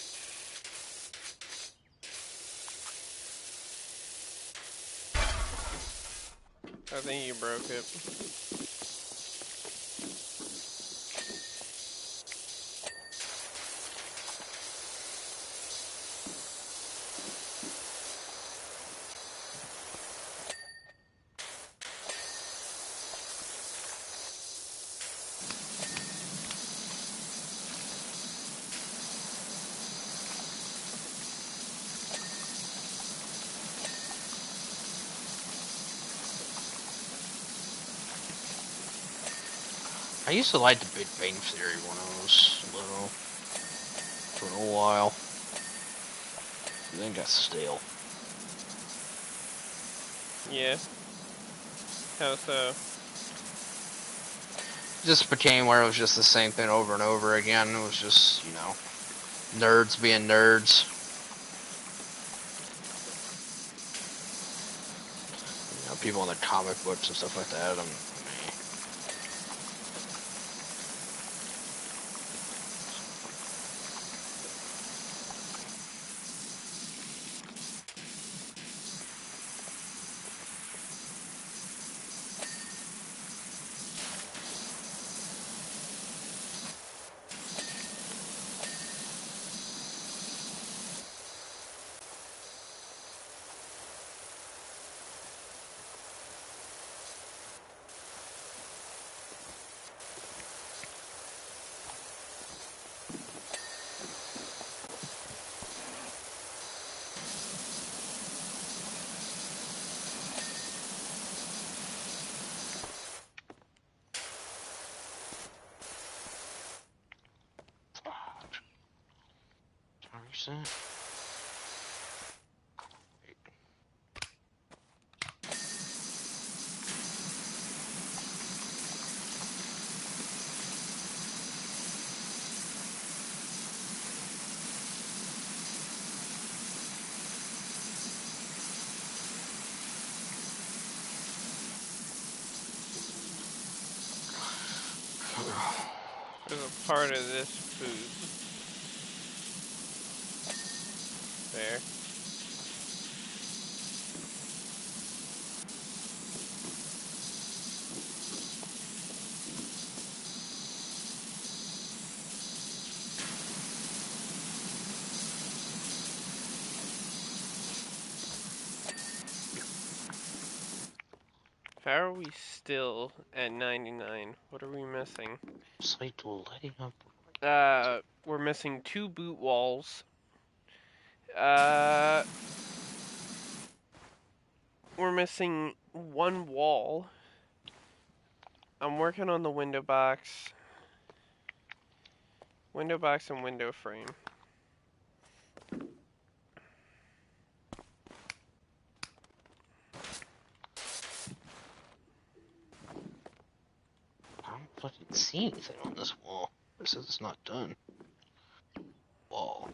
I think you broke it. I used to like the Big Bang Theory when I was little. For a while. And then got stale. Yeah. How so? It just became where it was just the same thing over and over again. It was just, you know, nerds being nerds. You know, people in the comic books and stuff like that. There's a part of this food. There. How are we still at 99? What are we missing? Site letting up. We're missing 2 boot walls. We're missing 1 wall. I'm working on the window box. Window box and window frame. I don't fucking see anything on this wall. It says it's not done. Wall.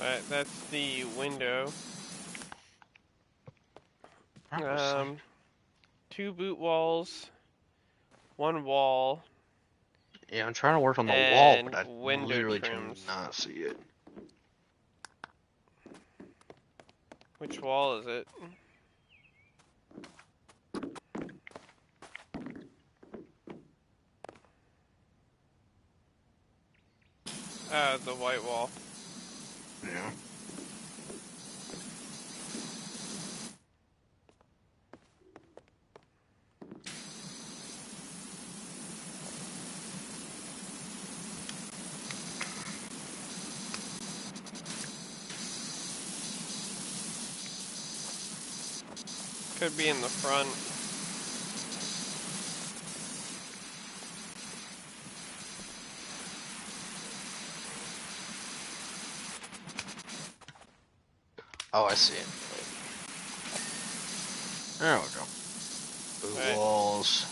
Alright, that's the window. Site. 2 boot walls, 1 wall, Yeah, I'm trying to work on the wall, and but I window literally trims. cannot see it. Which wall is it? The white wall. Yeah. Could be in the front. Oh, I see it. There we go. Boot Right. walls.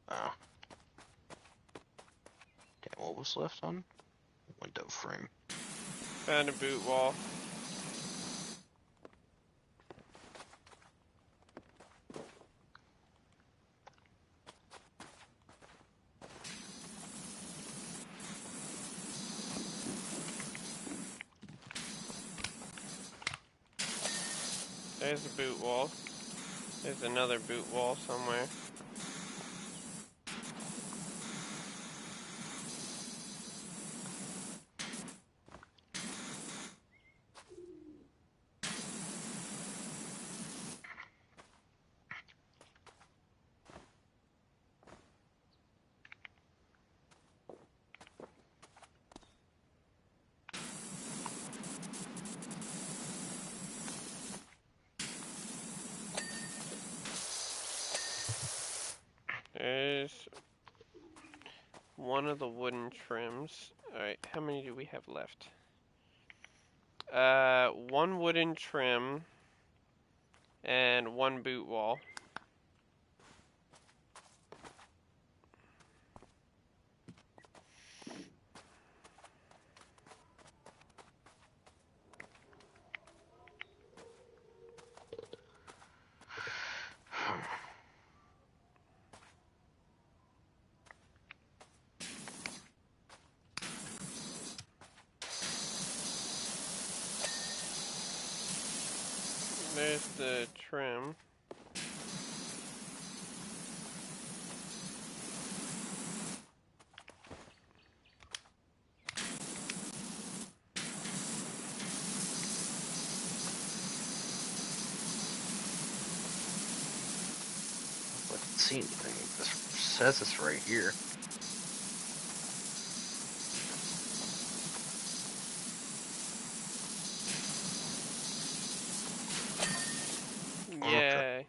Oh. Damn, what was left on? Window frame. Found a boot wall. There's a boot wall. There's another boot wall somewhere. There's one of the wooden trims. Alright, how many do we have left? One wooden trim and one boot wall. There's the trim. I didn't see anything. This says it's right here. Yeah.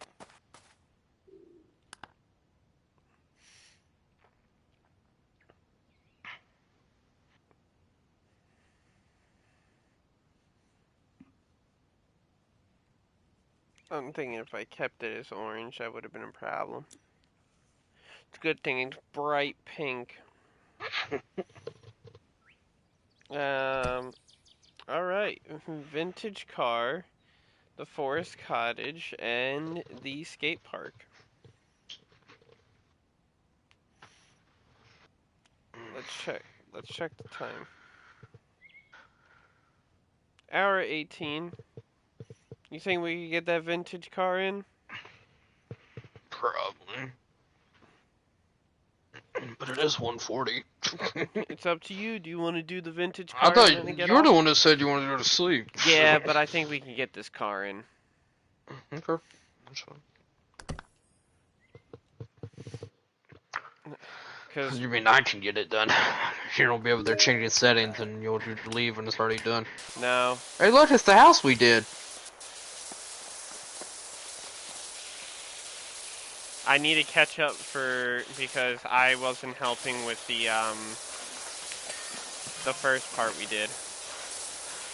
I'm thinking if I kept it as orange, that would have been a problem. It's a good thing it's bright pink. Alright. Vintage car, the forest cottage, and the skate park. Let's check. Let's check the time. Hour 18. You think we could get that vintage car in? Probably. But it is 140. It's up to you. Do you want to do the vintage I car and then thought get you were off? the one that said you wanted to go to sleep. Yeah, but I think we can get this car in. Okay. That's fine. Cause You mean I can get it done? You don't be able to change settings and you'll just leave when it's already done. no, Hey, look, it's the house we did. I need to catch up because I wasn't helping with the first part we did.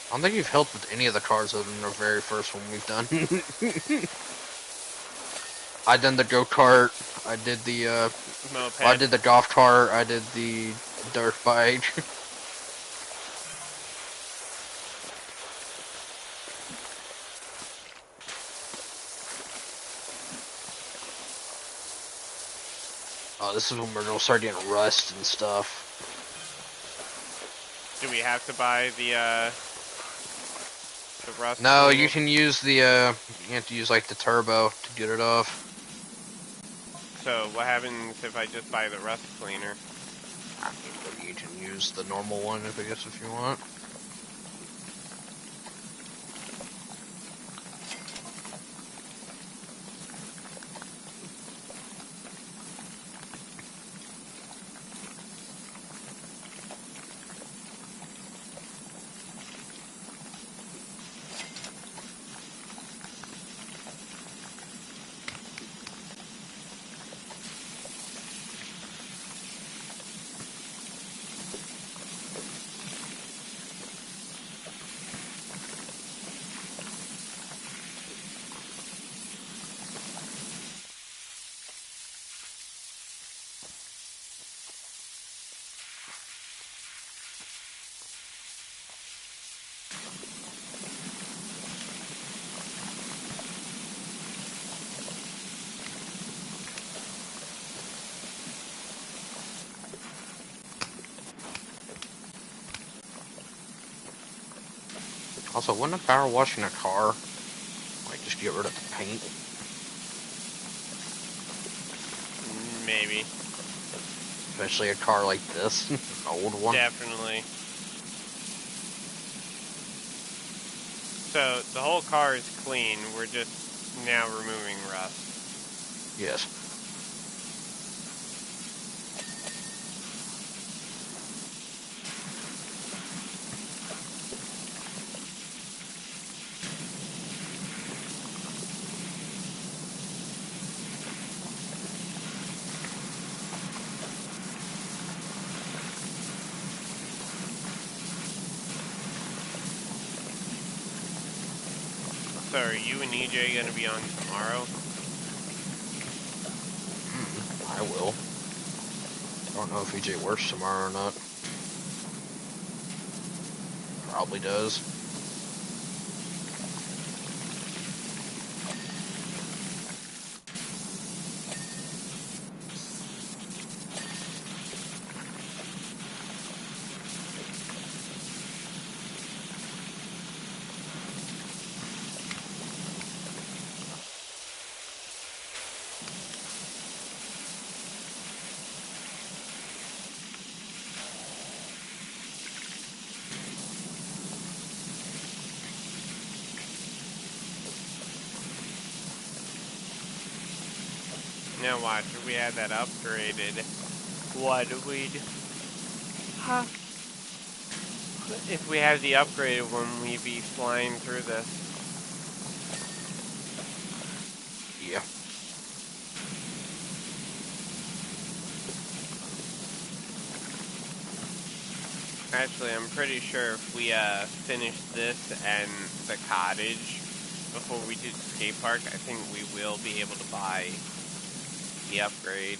I don't think you've helped with any of the cars other than the very first one we've done. I done the go-kart. I did the Moped. well, I did the golf cart. I did the dirt bike. Oh, this is when we're gonna start getting rust and stuff. Do we have to buy the rust? No, cleaner? you can use the you have to use like the turbo to get it off. So what happens if I just buy the rust cleaner? I mean, you can use the normal one if you want. Also, wouldn't a power washing a car like Just get rid of the paint. Maybe. Especially a car like this, an old one. Definitely. So, the whole car is clean, we're just now removing rust. Yes. So, are you and EJ gonna be on tomorrow? I will. I don't know if EJ works tomorrow or not. Probably does. Now watch, if we had that upgraded, what we'd... Huh? If we had the upgraded one, we'd be flying through this. Yeah. Actually, I'm pretty sure if we finish this and the cottage before we do the skate park, I think we will be able to buy the upgrade.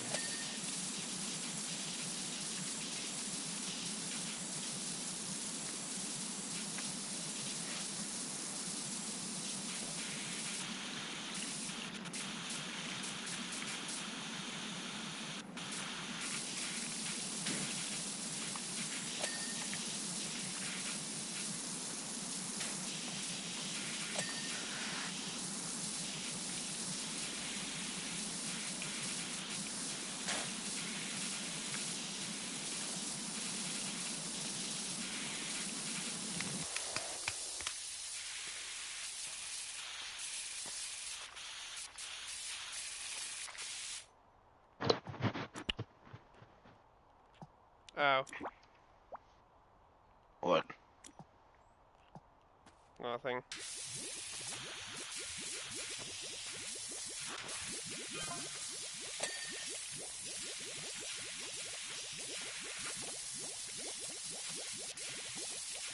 Oh, What? nothing.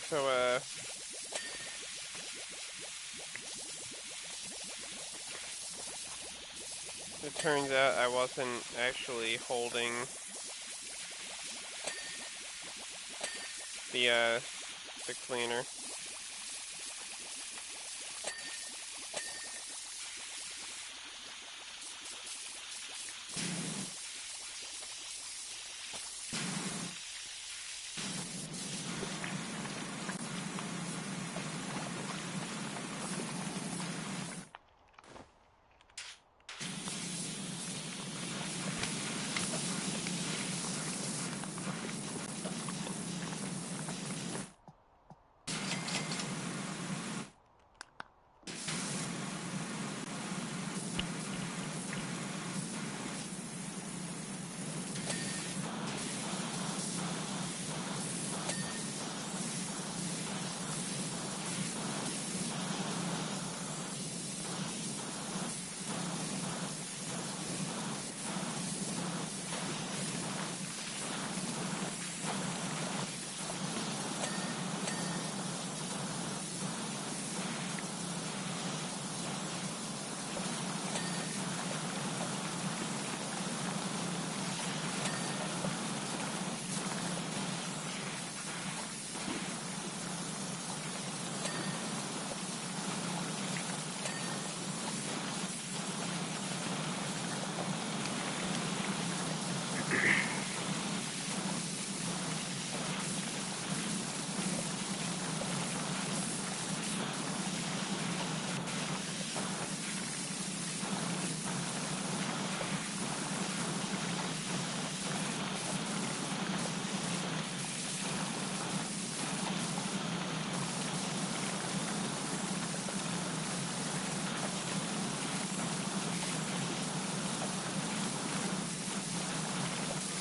So, it turns out I wasn't actually holding the cleaner.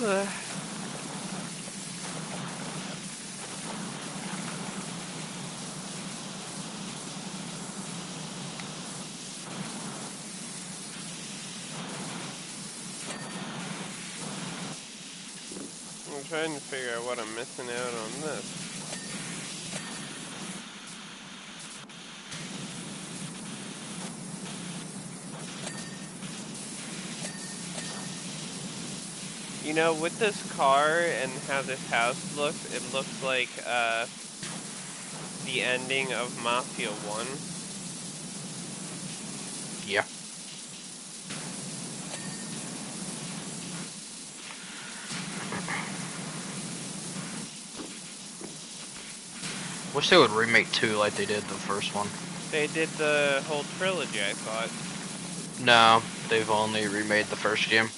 I'm trying to figure out what I'm missing out on this. You know, with this car and how this house looks, it looks like the ending of Mafia 1. Yeah. Wish they would remake 2 like they did the first one. They did the whole trilogy, I thought. No, they've only remade the first game.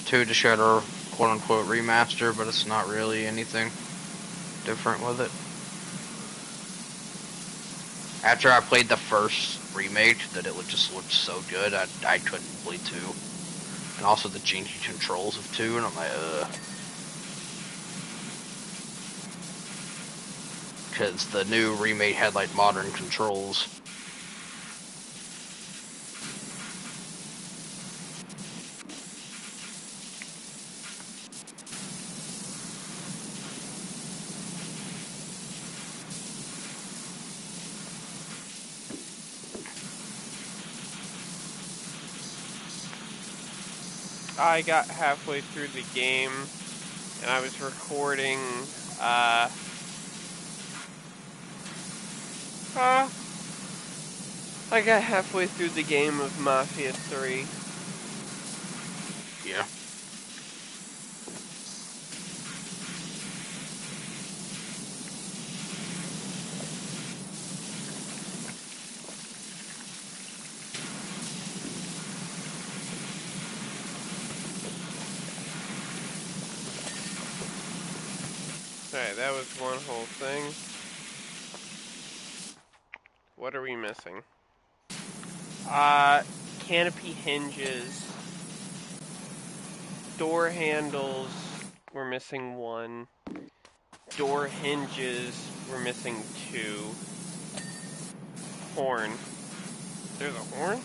2 to show their quote-unquote remaster, but it's not really anything different with it. After I played the first remake, that it just looked so good, I couldn't play 2. And also the changing controls of 2, and I'm like, ugh. Because the new remake had like modern controls. I got halfway through the game, and I was recording, I got halfway through the game of Mafia 3. Yeah. Alright, that was one whole thing. What are we missing? Canopy hinges. Door handles, we're missing 1. Door hinges, we're missing 2. Horn. There's a horn?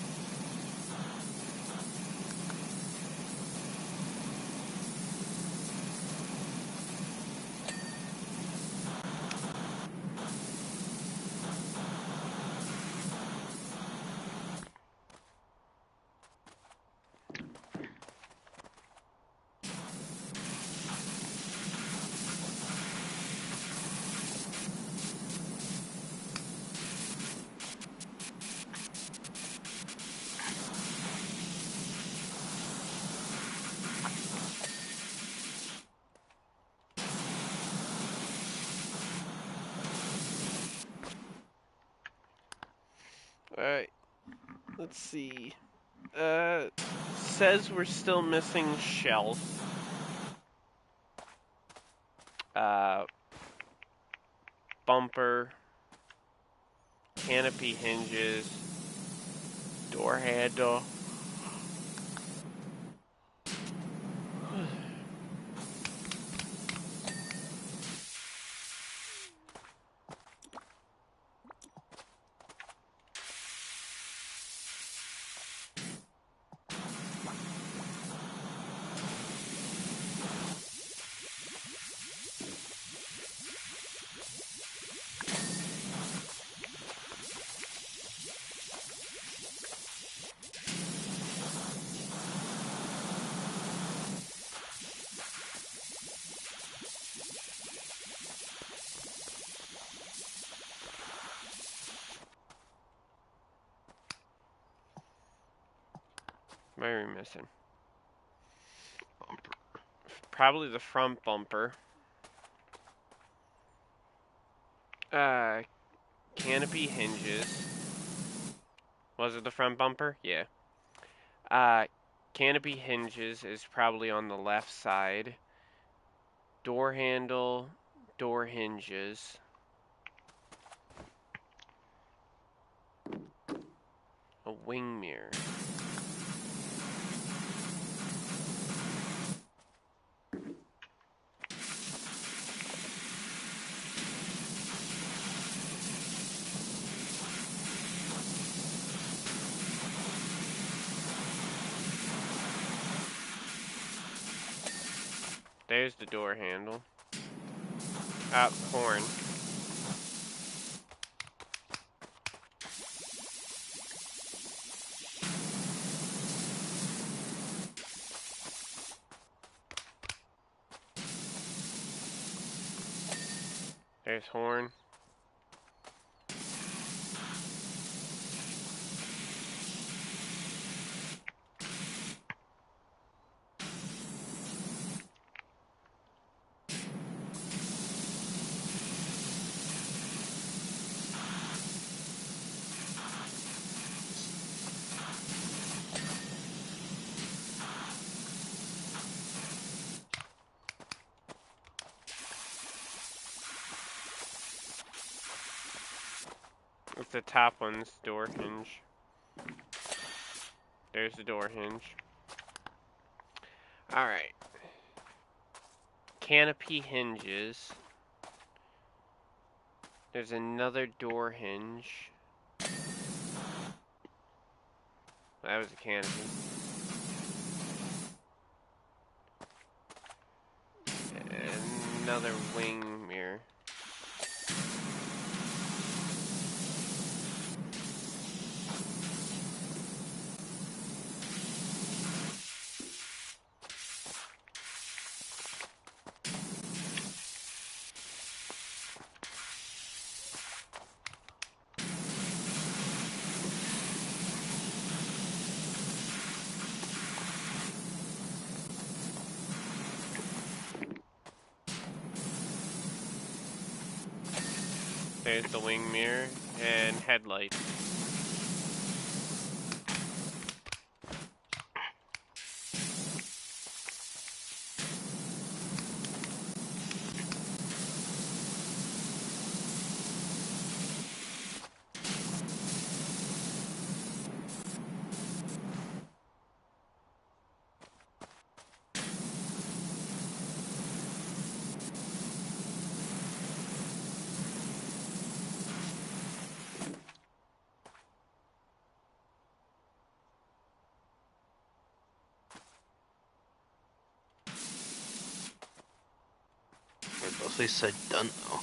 Alright. Let's see. Says we're still missing shelf. Bumper. Canopy hinges. Door handle. What are we missing? Bumper. Probably the front bumper. Canopy hinges. Was it the front bumper? Yeah. Canopy hinges is probably on the left side. Door handle, door hinges. A wing mirror. There's the door handle. Ah, horn. There's horn. It's the top one's door hinge. There's the door hinge. Alright. Canopy hinges. There's another door hinge. That was a canopy. Another wing mirror. There's the wing mirror and headlight. They said done though.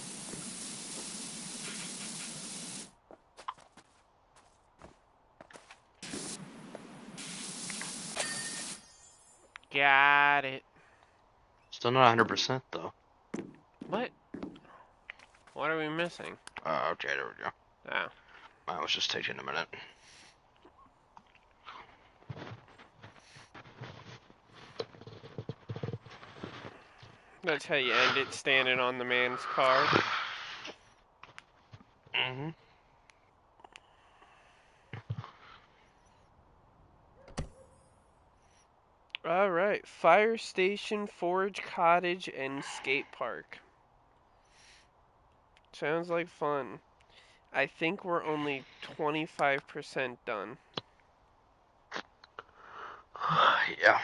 Got it. Still not 100% though. What? What are we missing? Okay, there we go. Oh. Mine was just taking a minute. That's how you end it, standing on the man's car. Mm-hmm. Alright, fire station, forage cottage, and skate park. Sounds like fun. I think we're only 25% done. Yeah.